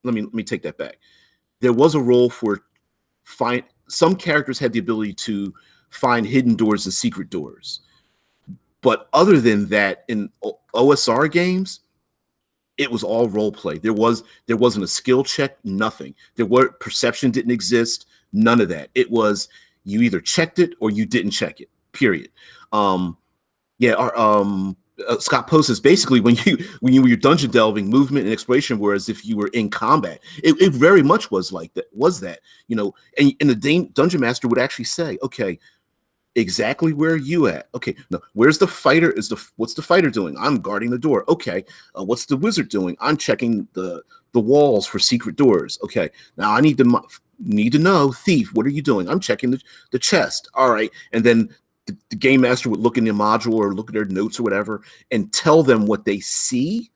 let me take that back. There was a role for some characters had the ability to find hidden doors and secret doors. But other than that, in OSR games, it was all role play. There wasn't a skill check, nothing. Perception didn't exist, none of that. It was you either checked it or you didn't check it. Period. Scott Post says basically when you were dungeon delving, movement and exploration were as if you were in combat. It very much was like that. And the dungeon master would actually say, okay, exactly where are you at? Okay, no, where's the fighter? What's the fighter doing? I'm guarding the door. Okay, what's the wizard doing? I'm checking the walls for secret doors. Okay, now I need to know, thief, what are you doing? I'm checking the chest. All right, and then the game master would look in the module or look at their notes or whatever and tell them what they see,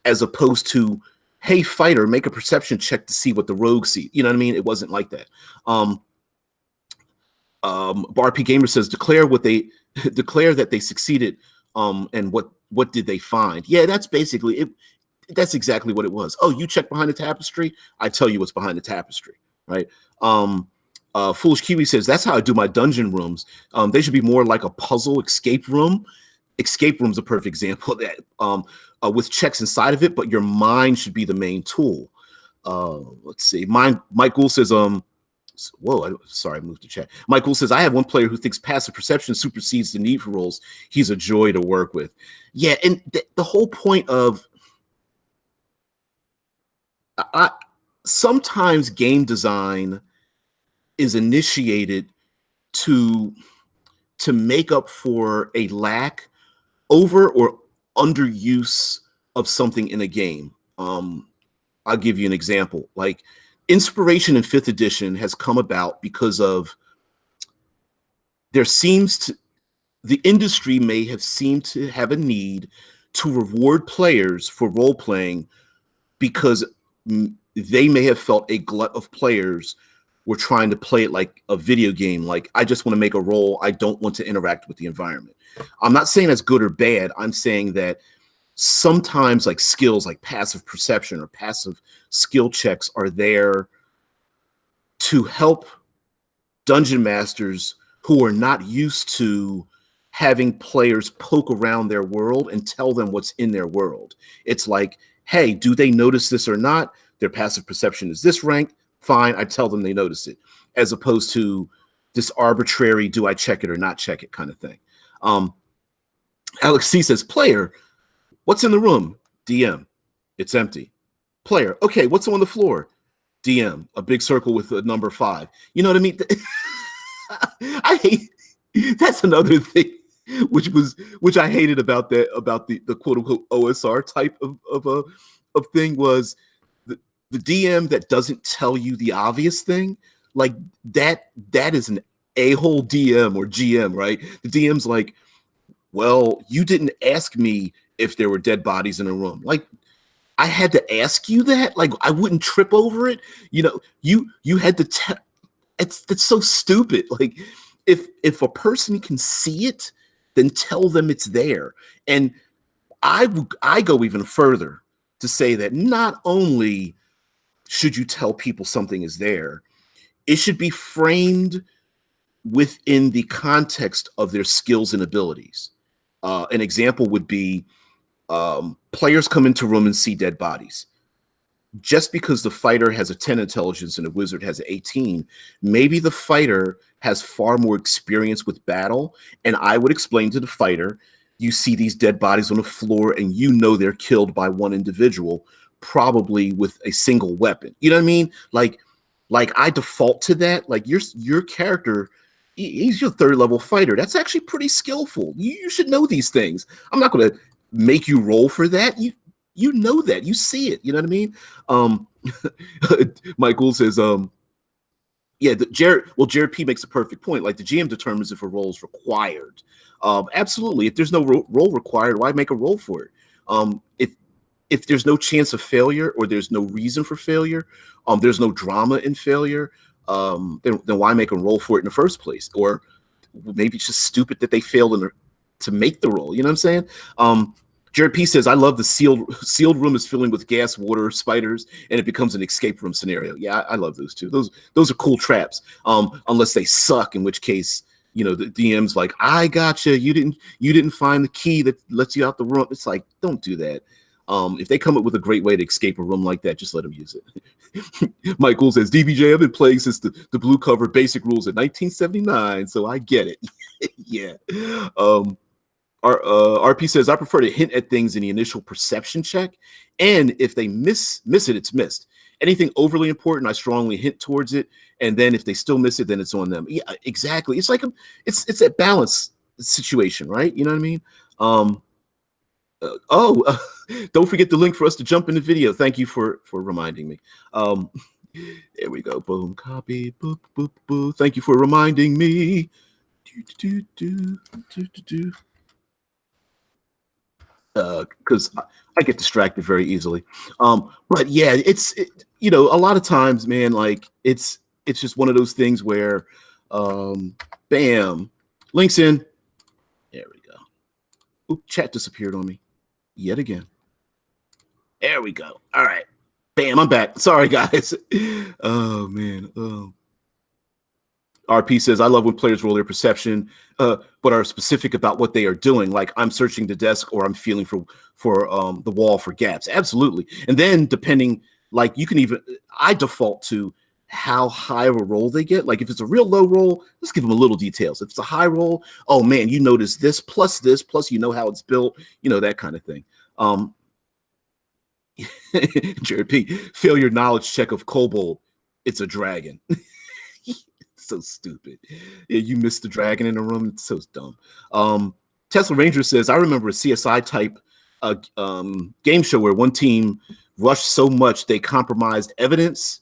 as opposed to, hey, fighter, make a perception check to see what the rogue see. You know what I mean? It wasn't like that. RP Gamer says declare that they succeeded, and what did they find? Yeah, that's basically it. That's exactly what it was. Oh, you check behind the tapestry, I tell you what's behind the tapestry, right? Foolish Kiwi says that's how I do my dungeon rooms. They should be more like a puzzle escape room. Escape room's a perfect example of that, with checks inside of it, but your mind should be the main tool. Let's see. Mike Gould says, sorry, I moved to chat. Michael says, I have one player who thinks passive perception supersedes the need for rolls. He's a joy to work with. Yeah, and the whole point of sometimes game design is initiated to make up for a lack, over or underuse of something in a game. I'll give you an example. Like, inspiration in 5th edition has come about because of the industry may have seemed to have a need to reward players for role playing because they may have felt a glut of players were trying to play it like a video game. Like, I just want to make a role. I don't want to interact with the environment. I'm not saying that's good or bad. I'm saying that sometimes like skills like passive perception or passive skill checks are there to help dungeon masters who are not used to having players poke around their world and tell them what's in their world. It's like, hey, do they notice this or not? Their passive perception is this rank. Fine, I tell them they notice it, as opposed to this arbitrary, do I check it or not check it kind of thing. Alex C says, player, what's in the room? DM, it's empty. Player, okay, what's on the floor? DM, a big circle with a number 5. You know what I mean? I hate, that's another thing which I hated about the quote unquote OSR type of thing was the DM that doesn't tell you the obvious thing, like that is an a-hole DM or GM, right? The DM's like, well, you didn't ask me if there were dead bodies in a room. Like, I had to ask you that. Like, I wouldn't trip over it. You had to tell. It's so stupid. Like, if a person can see it, then tell them it's there. And I go even further to say that not only should you tell people something is there, it should be framed within the context of their skills and abilities. An example would be players come into a room and see dead bodies. Just because the fighter has a 10 intelligence and the wizard has an 18, maybe the fighter has far more experience with battle. And I would explain to the fighter, you see these dead bodies on the floor and you know they're killed by one individual, probably with a single weapon. You know what I mean? Like I default to that. Like your character, he's your third level fighter. That's actually pretty skillful. You should know these things. I'm not going to make you roll for that. You know that. You see it. You know what I mean? Michael says, yeah, Jared P makes a perfect point. Like the GM determines if a role is required. Absolutely. If there's no role required, why make a role for it? If there's no chance of failure or there's no reason for failure, there's no drama in failure, then why make a role for it in the first place? Or maybe it's just stupid that they failed to make the role. You know what I'm saying? Jared P says, I love the sealed room is filling with gas, water, spiders, and it becomes an escape room scenario. Yeah, I love those too. Those are cool traps. Unless they suck, in which case, the DM's like, I gotcha. You didn't find the key that lets you out the room. It's like, don't do that. If they come up with a great way to escape a room like that, just let them use it. Michael says, DBJ, I've been playing since the blue cover basic rules in 1979, so I get it. Yeah. RP says, I prefer to hint at things in the initial perception check, and if they miss it, it's missed. Anything overly important, I strongly hint towards it, and then if they still miss it, then it's on them. Yeah, exactly. It's like it's a balance situation, right? You know what I mean? Don't forget the link for us to jump in the video. Thank you for reminding me. There we go. Boom, copy. Boop, boop, boop. Thank you for reminding me. Because I get distracted very easily. But yeah, a lot of times, man, like it's just one of those things where, bam, links in. There we go. Oop, chat disappeared on me yet again. There we go. All right, bam, I'm back. Sorry, guys. Oh man. RP says, I love when players roll their perception, but are specific about what they are doing. Like I'm searching the desk or I'm feeling for the wall for gaps. Absolutely. And then depending, like I default to how high of a roll they get. Like if it's a real low roll, let's give them a little details. If it's a high roll, oh man, you notice this, plus you know how it's built, that kind of thing. Jared P, failure knowledge check of Kobold. It's a dragon. So stupid. Yeah, you missed the dragon in the room. It's so dumb. Tesla Ranger says, I remember a CSI type game show where one team rushed so much they compromised evidence,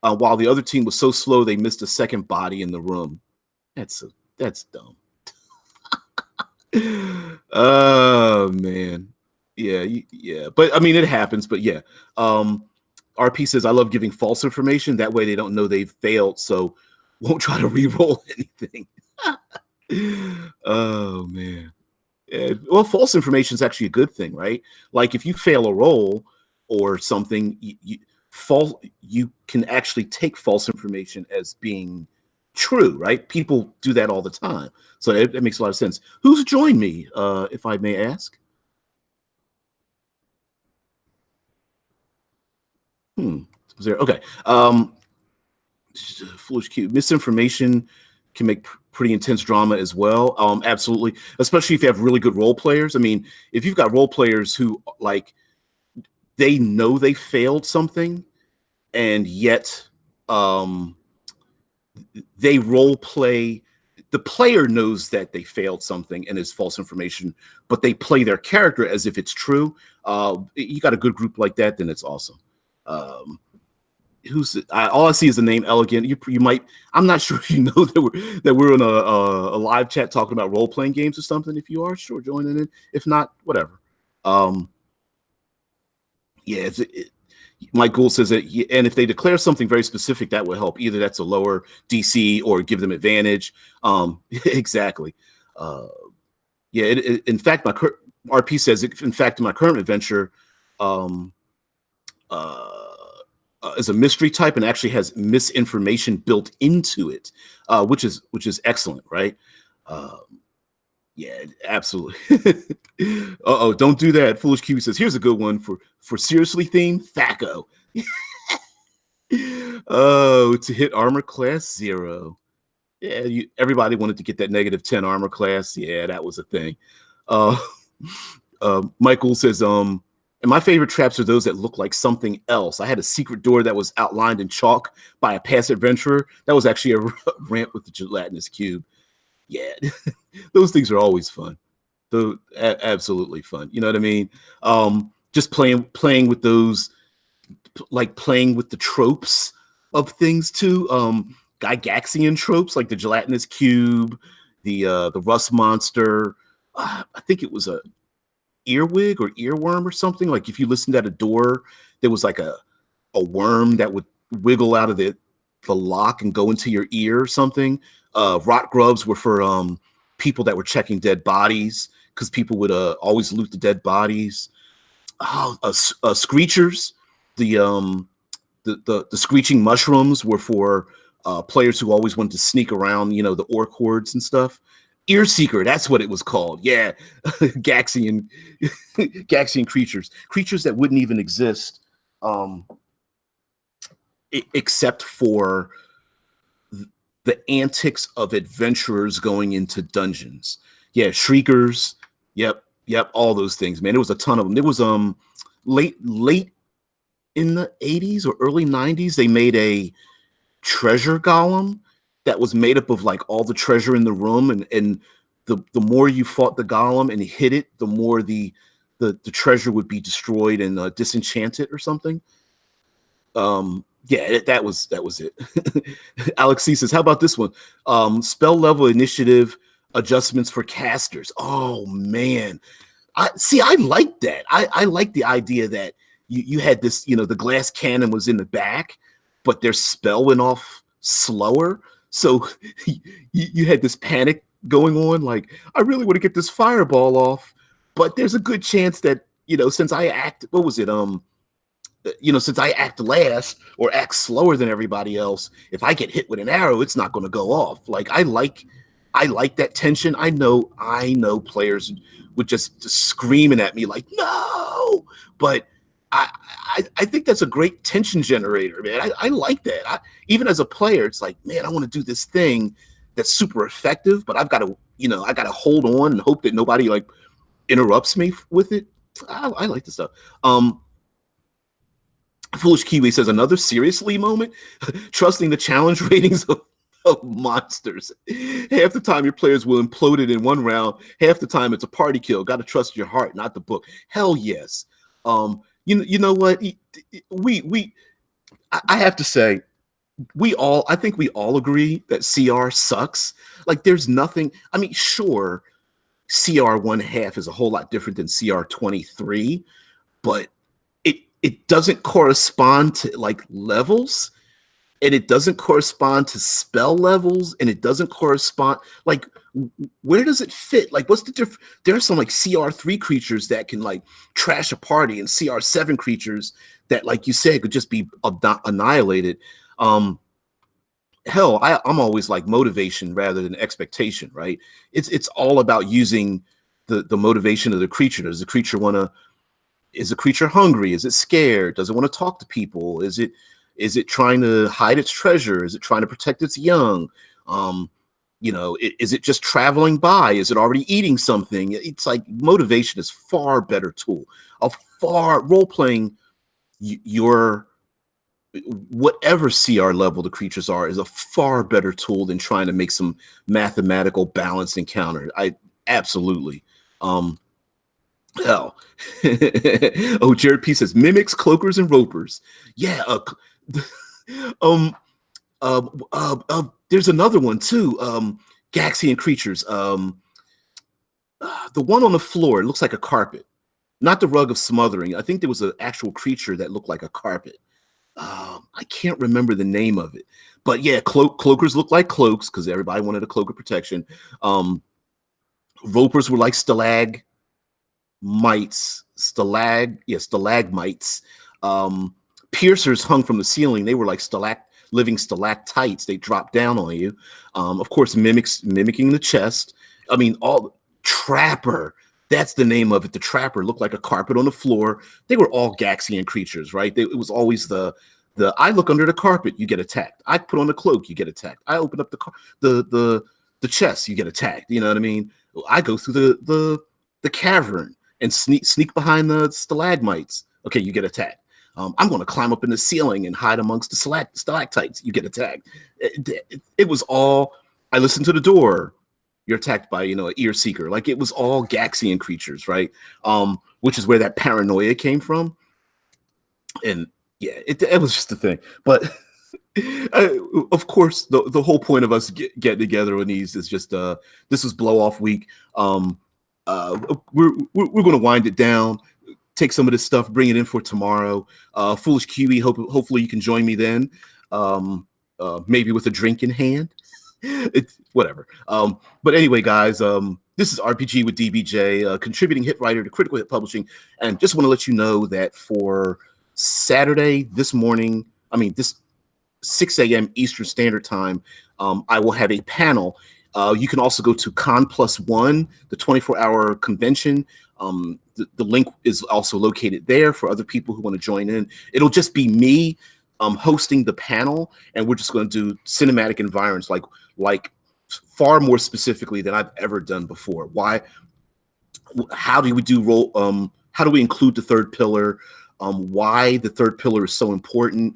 while the other team was so slow they missed a second body in the room. That's dumb. Oh man. Yeah. But I mean, it happens. But yeah. RP says, I love giving false information. That way they don't know they've failed. So won't try to re-roll anything. Oh man. Yeah, well, false information is actually a good thing, right? Like if you fail a roll or something, you can actually take false information as being true, right? People do that all the time, so that makes a lot of sense. Who's joined me, if I may ask? Okay. Foolish cute misinformation can make pretty intense drama as well. Absolutely, especially if you have really good role players. I mean, if you've got role players who like they know they failed something, and yet they role play. The player knows that they failed something and is false information, but they play their character as if it's true. You got a good group like that, then it's awesome. all I see is the name Elegant. You might. I'm not sure if you know that we're in a live chat talking about role playing games or something. If you are, sure, join in. If not, whatever. Um, yeah, Mike Gould says that, and if they declare something very specific, that will help. Either that's a lower DC or give them advantage. Exactly. Uh, yeah. In fact, my RP says, in fact, in my current adventure, um, uh, is a mystery type and actually has misinformation built into it, which is excellent, right? Uh, yeah, absolutely. Uh-oh, don't do that. Foolish Kiwi says, here's a good one for seriously themed Thaco. Oh, to hit armor class 0. Yeah, everybody wanted to get that -10 armor class. Yeah, that was a thing. Uh, Michael says, and my favorite traps are those that look like something else. I had a secret door that was outlined in chalk by a past adventurer. That was actually a ramp with the gelatinous cube. Yeah, those things are always fun. Absolutely fun. You know what I mean? Just playing with those, like playing with the tropes of things too. Gygaxian tropes like the gelatinous cube, the rust monster. I think it was a earwig or earworm or something. Like if you listened at a door, there was like a worm that would wiggle out of the lock and go into your ear or something. Rot grubs were for people that were checking dead bodies because people would always loot the dead bodies. Screechers, the screeching mushrooms were for players who always wanted to sneak around, the orc hordes and stuff. Ear Seeker, that's what it was called. Yeah, Gaxian creatures that wouldn't even exist except for the antics of adventurers going into dungeons. Yeah, Shriekers. Yep, all those things, man. There was a ton of them. There was late in the 80s or early 90s, they made a treasure golem that was made up of like all the treasure in the room, and the more you fought the golem and hit it, the more the treasure would be destroyed and disenchanted or something. Yeah, that was it. Alex C says, how about this one? Spell level initiative adjustments for casters. Oh man. I like that. I like the idea that you had this, the glass cannon was in the back, but their spell went off slower. So you had this panic going on, like, I really want to get this fireball off, but there's a good chance that, since I act, what was it? Since I act last or act slower than everybody else, if I get hit with an arrow, it's not going to go off. Like I like that tension. I know players would just screaming at me like, no, but I think that's a great tension generator, man. I like that. Even as a player, it's like, man, I want to do this thing that's super effective, but I've got to, I got to hold on and hope that nobody like interrupts me with it. I like this stuff. Foolish Kiwi says, another seriously moment, trusting the challenge ratings of monsters. Half the time your players will implode it in one round. Half the time it's a party kill. Got to trust your heart, not the book. Hell yes. You know what? I have to say, I think we all agree that CR sucks. Like there's nothing. I mean, sure, CR 1/2 is a whole lot different than CR 23, but it doesn't correspond to like levels, and it doesn't correspond to spell levels, and it doesn't correspond, like, where does it fit? Like, what's the difference? There are some like CR3 creatures that can like trash a party, and CR7 creatures that, like you said, could just be annihilated. Hell, I'm always like motivation rather than expectation, right? It's all about using the motivation of the creature. Does the creature want to? Is the creature hungry? Is it scared? Does it want to talk to people? Is it trying to hide its treasure? Is it trying to protect its young? Is it just traveling by? Is it already eating something? It's like motivation is far better tool. A far role-playing your whatever CR level the creatures are is a far better tool than trying to make some mathematical balanced encounter. I absolutely. Hell. Oh, Jared P says mimics, cloakers, and ropers. Yeah, um, there's another one too. Gaxian creatures. The one on the floor, it looks like a carpet, not the rug of smothering. I think there was an actual creature that looked like a carpet. I can't remember the name of it, but yeah, cloakers look like cloaks because everybody wanted a cloak of protection. Um, Ropers were like stalagmites. Piercers hung from the ceiling. They were like living stalactites. They dropped down on you. Of course, mimicking the chest. I mean, all Trapper. That's the name of it. The Trapper looked like a carpet on the floor. They were all Gaxian creatures, right? It was always the I look under the carpet, you get attacked. I put on the cloak, you get attacked. I open up the chest, you get attacked. You know what I mean? I go through the cavern and sneak behind the stalagmites. Okay, you get attacked. I'm going to climb up in the ceiling and hide amongst the stalactites. You get attacked. It was all. I listened to the door. You're attacked by an ear seeker. Like it was all Gaxian creatures, right? Which is where that paranoia came from. And yeah, it was just a thing. But of course, the whole point of us getting together on these is just this was blow off week. We're going to wind it down, take some of this stuff, bring it in for tomorrow. Foolish Kiwi, hopefully you can join me then, maybe with a drink in hand. It's whatever. But anyway, guys, this is RPG with DBJ, contributing hit writer to Critical Hit Publishing, and just want to let you know that for Saturday this 6 a.m. Eastern Standard Time, I will have a panel. You can also go to Con+1, the 24-hour convention. The link is also located there for other people who want to join in. It'll just be me hosting the panel, and we're just going to do cinematic environments, like far more specifically than I've ever done before. Why? How do we do role? How do we include the third pillar? Why the third pillar is so important?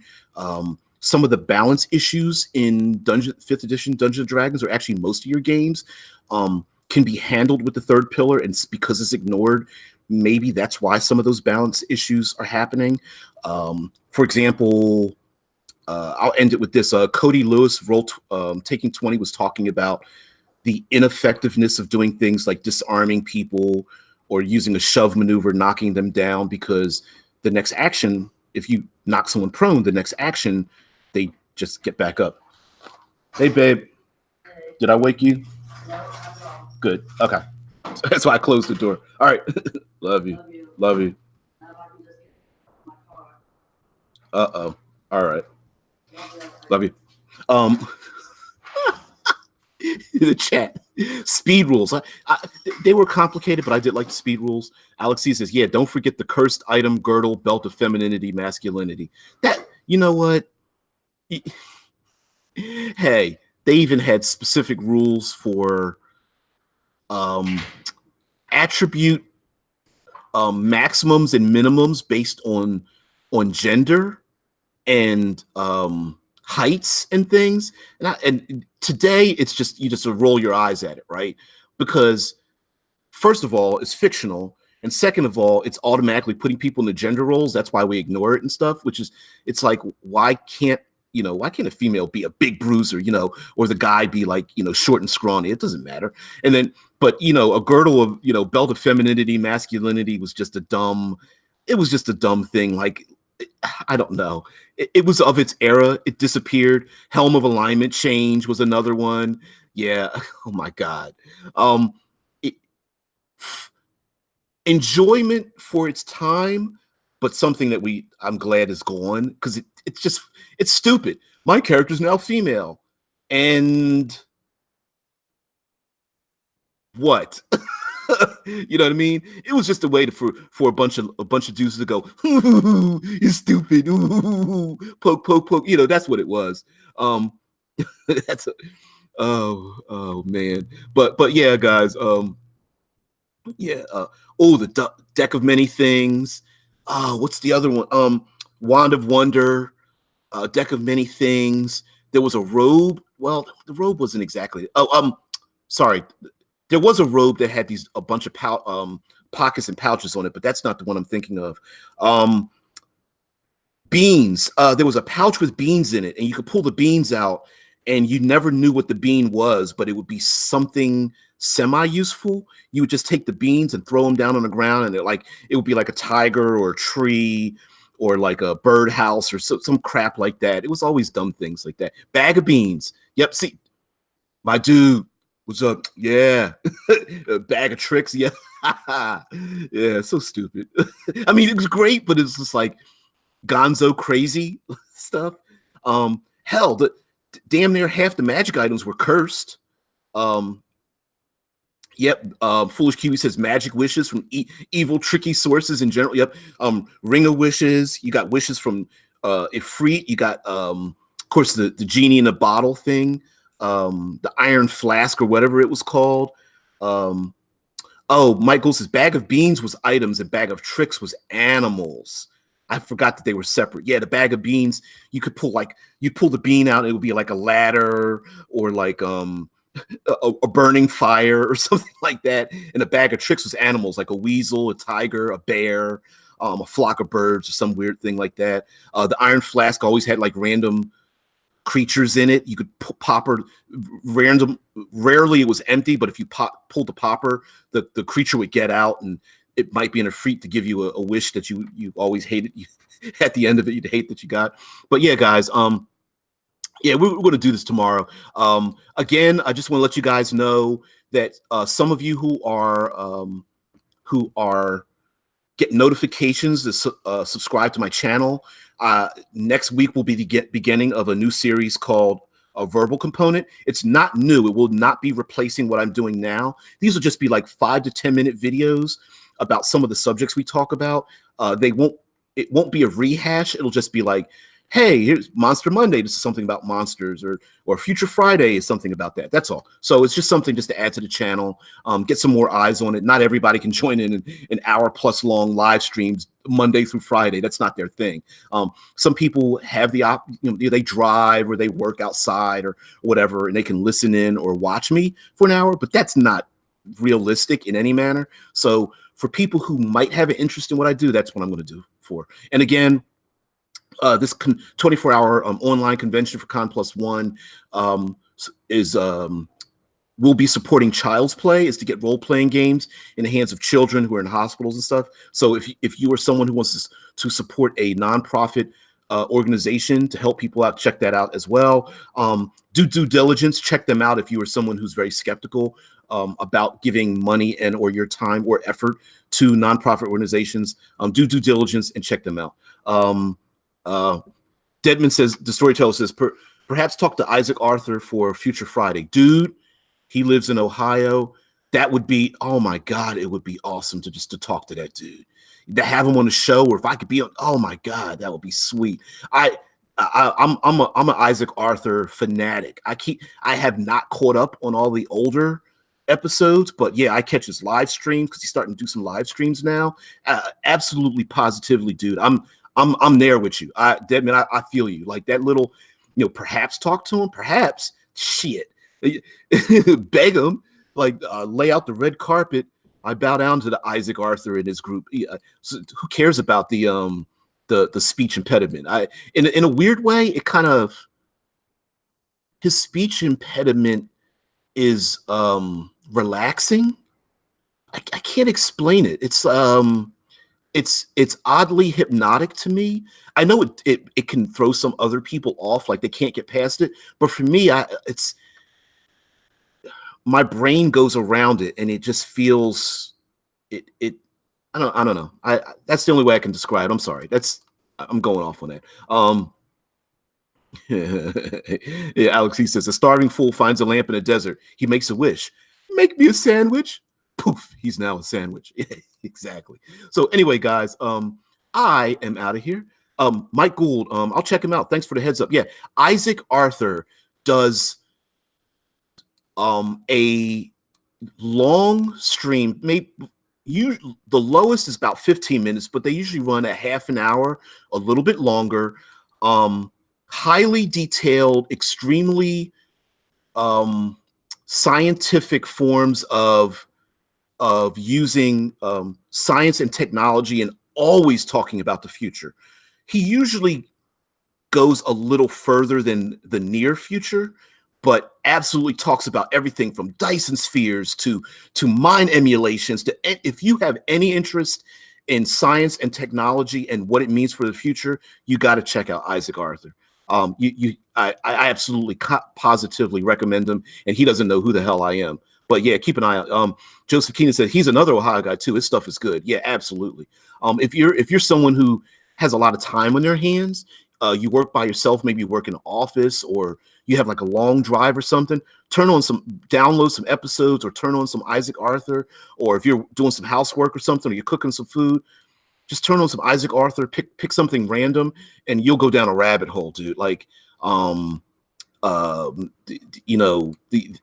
Some of the balance issues in 5th edition Dungeons & Dragons, or actually most of your games, can be handled with the third pillar, and because it's ignored, maybe that's why some of those balance issues are happening. For example, I'll end it with this. Cody Lewis, Taking 20, was talking about the ineffectiveness of doing things like disarming people or using a shove maneuver, knocking them down, because the next action, if you knock someone prone, the next action, they just get back up. Hey, babe. Did I wake you? Good. Okay. That's why I closed the door. All right. Love you. Love you. Uh-oh. All right. Love you. The chat. Speed rules. They were complicated, but I did like the speed rules. Alexi says, yeah, don't forget the cursed item, girdle, belt of femininity, masculinity. That, you know what? Hey, they even had specific rules for attribute maximums and minimums based on gender and heights and things. And today it's just, you just roll your eyes at it, right? Because first of all, it's fictional, and second of all, it's automatically putting people in the gender roles. That's why we ignore it and stuff. Which is, it's like, why can't a female be a big bruiser, or the guy be like, short and scrawny? It doesn't matter. And then, but a girdle of, belt of femininity, masculinity was just a dumb thing. Like, I don't know. It was of its era. It disappeared. Helm of alignment change was another one. Yeah. Oh my God. Enjoyment for its time, but something that I'm glad is gone, because it's stupid. My character's now female, and what? You know what I mean? It was just a way for a bunch of dudes to go, ooh, you're stupid, ooh, poke, poke, poke. That's what it was. That's oh man. But yeah, guys. Yeah. The deck of many things. What's the other one? Wand of Wonder. Deck of many things. There was a robe. Well, the robe wasn't exactly. Sorry. There was a robe that had a bunch of pockets and pouches on it, but that's not the one I'm thinking of. Beans. There was a pouch with beans in it, and you could pull the beans out, and you never knew what the bean was, but it would be something semi-useful. You would just take the beans and throw them down on the ground, and it would be like a tiger or a tree or like a birdhouse or some crap like that. It was always dumb things like that. Bag of beans. Yep. See, my dude, what's up? Yeah. A bag of tricks. Yeah. Yeah. So stupid. I mean, it was great, but it's just like gonzo crazy stuff. Hell, damn near half the magic items were cursed. Yep. Foolish Kiwi says magic wishes from evil, tricky sources in general. Yep. Ring of wishes. You got wishes from Ifrit. You got of course the genie in a bottle thing. The iron flask or whatever it was called. Oh, Michael says bag of beans was items and bag of tricks was animals. I forgot that they were separate. Yeah, the bag of beans, you could pull the bean out, and it would be like a ladder or like a burning fire or something like that. And a bag of tricks was animals, like a weasel, a tiger, a bear, a flock of birds, or some weird thing like that. The iron flask always had like random creatures in it. You could pop her random. Rarely it was empty, but if you pulled the popper, the creature would get out, and it might be in a freak to give you a wish that you always hated. At the end of it, you'd hate that you got. But yeah, guys, yeah, we're going to do this tomorrow. Again, I just want to let you guys know that some of you who are get notifications to subscribe to my channel. Next week will be the beginning of a new series called a verbal component. It's not new. It will not be replacing what I'm doing now. These will just be like 5 to 10 minute videos about some of the subjects we talk about. It won't be a rehash. It'll just be like, hey, here's Monster Monday. This is something about monsters, or Future Friday is something about that. That's all. So it's just something just to add to the channel, get some more eyes on it. Not everybody can join in an hour plus long live streams Monday through Friday. That's not their thing. Some people have they drive or they work outside or whatever, and they can listen in or watch me for an hour, but that's not realistic in any manner. So for people who might have an interest in what I do, that's what I'm going to do for. And again, this 24-hour online convention for Con Plus One is we'll be supporting Child's Play, is to get role-playing games in the hands of children who are in hospitals and stuff. So if you are someone who wants to support a nonprofit organization to help people out, check that out as well. Do due diligence, check them out if you are someone who's very skeptical about giving money and or your time or effort to nonprofit organizations. Do due diligence and check them out. Deadman says, the storyteller says, perhaps talk to Isaac Arthur for Future Friday. Dude, he lives in Ohio. That would be, oh my God, it would be awesome to talk to that dude. To have him on the show, or if I could be on, oh my God, that would be sweet. I'm an Isaac Arthur fanatic. I have not caught up on all the older episodes, but yeah, I catch his live stream because he's starting to do some live streams now. Absolutely, positively, dude. I'm there with you. Deadman, I feel you. Like that little, perhaps talk to him, perhaps shit. Beg him, like lay out the red carpet. I bow down to the Isaac Arthur and his group. So who cares about the speech impediment? In a weird way, it kind of, his speech impediment is relaxing. I can't explain it. It's oddly hypnotic to me. I know it can throw some other people off, like they can't get past it. But for me, it's my brain goes around it, and it just feels it. I don't know. That's the only way I can describe. I'm sorry. I'm going off on that. Yeah, Alex, he says, a starving fool finds a lamp in a desert. He makes a wish. Make me a sandwich. Poof, he's now a sandwich. Yeah, exactly. So anyway, guys, I am out of here. Mike Gould, I'll check him out. Thanks for the heads up. Yeah, Isaac Arthur does a long stream. Maybe the lowest is about 15 minutes, but they usually run a half an hour, a little bit longer. Highly detailed, extremely scientific forms of using science and technology, and always talking about the future. he usually goes a little further than the near future, but absolutely talks about everything from Dyson spheres to mind emulations. To if you have any interest in science and technology and what it means for the future, you got to check out Isaac Arthur. I absolutely positively recommend him, and he doesn't know who the hell I am. But yeah, keep an eye out. Joseph Keenan said he's another Ohio guy too. His stuff is good. Yeah, absolutely. If you're someone who has a lot of time on their hands, you work by yourself, maybe you work in an office, or you have like a long drive or something, download some episodes, or turn on some Isaac Arthur. Or if you're doing some housework or something, or you're cooking some food, just turn on some Isaac Arthur, pick something random, and you'll go down a rabbit hole, dude. Like,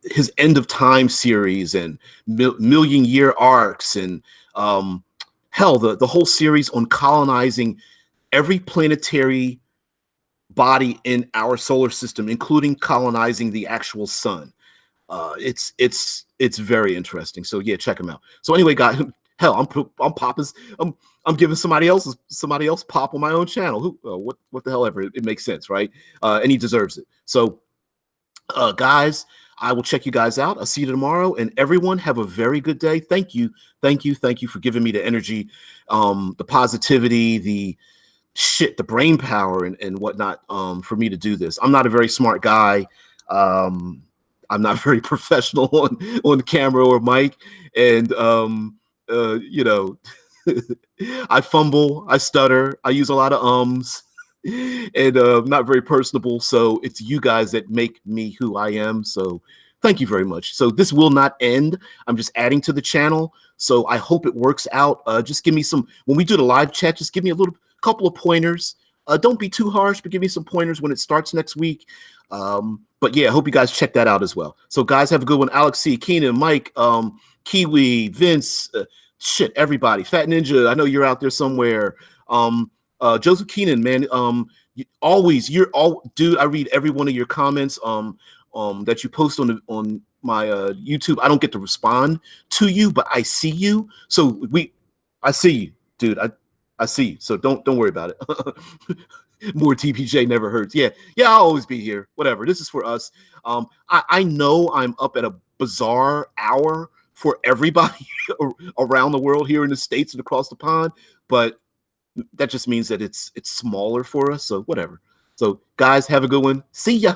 his End of Time series and Million Year Arcs, and hell, the whole series on colonizing every planetary body in our solar system, including colonizing the actual sun. It's very interesting. So yeah, check him out. So anyway, guys, hell, I'm popping. I'm giving somebody else pop on my own channel. What the hell ever. It makes sense, right? And he deserves it. So, guys, I will check you guys out. I'll see you tomorrow. And everyone, have a very good day. Thank you for giving me the energy, the positivity, the brain power and whatnot, for me to do this. I'm not a very smart guy. I'm not very professional on camera or mic, and I fumble, I stutter, I use a lot of ums, and not very personable. So it's you guys that make me who I am. So thank you very much. So this will not end. I'm just adding to the channel. So I hope it works out. Just give me when we do the live chat, just give me a couple of pointers. Don't be too harsh, but give me some pointers when it starts next week. But yeah, I hope you guys check that out as well. So guys, have a good one. Alex C, Keenan, Mike, Kiwi, Vince, everybody. Fat Ninja, I know you're out there somewhere. Joseph Keenan, man, dude, I read every one of your comments that you post on my YouTube. I don't get to respond to you, but I see you. So I see you, dude. I see you. So don't worry about it. More TPJ never hurts. Yeah, I'll always be here. Whatever. This is for us. I know I'm up at a bizarre hour for everybody around the world, here in the States and across the pond, but that just means that it's smaller for us. So whatever. So guys, have a good one. See ya.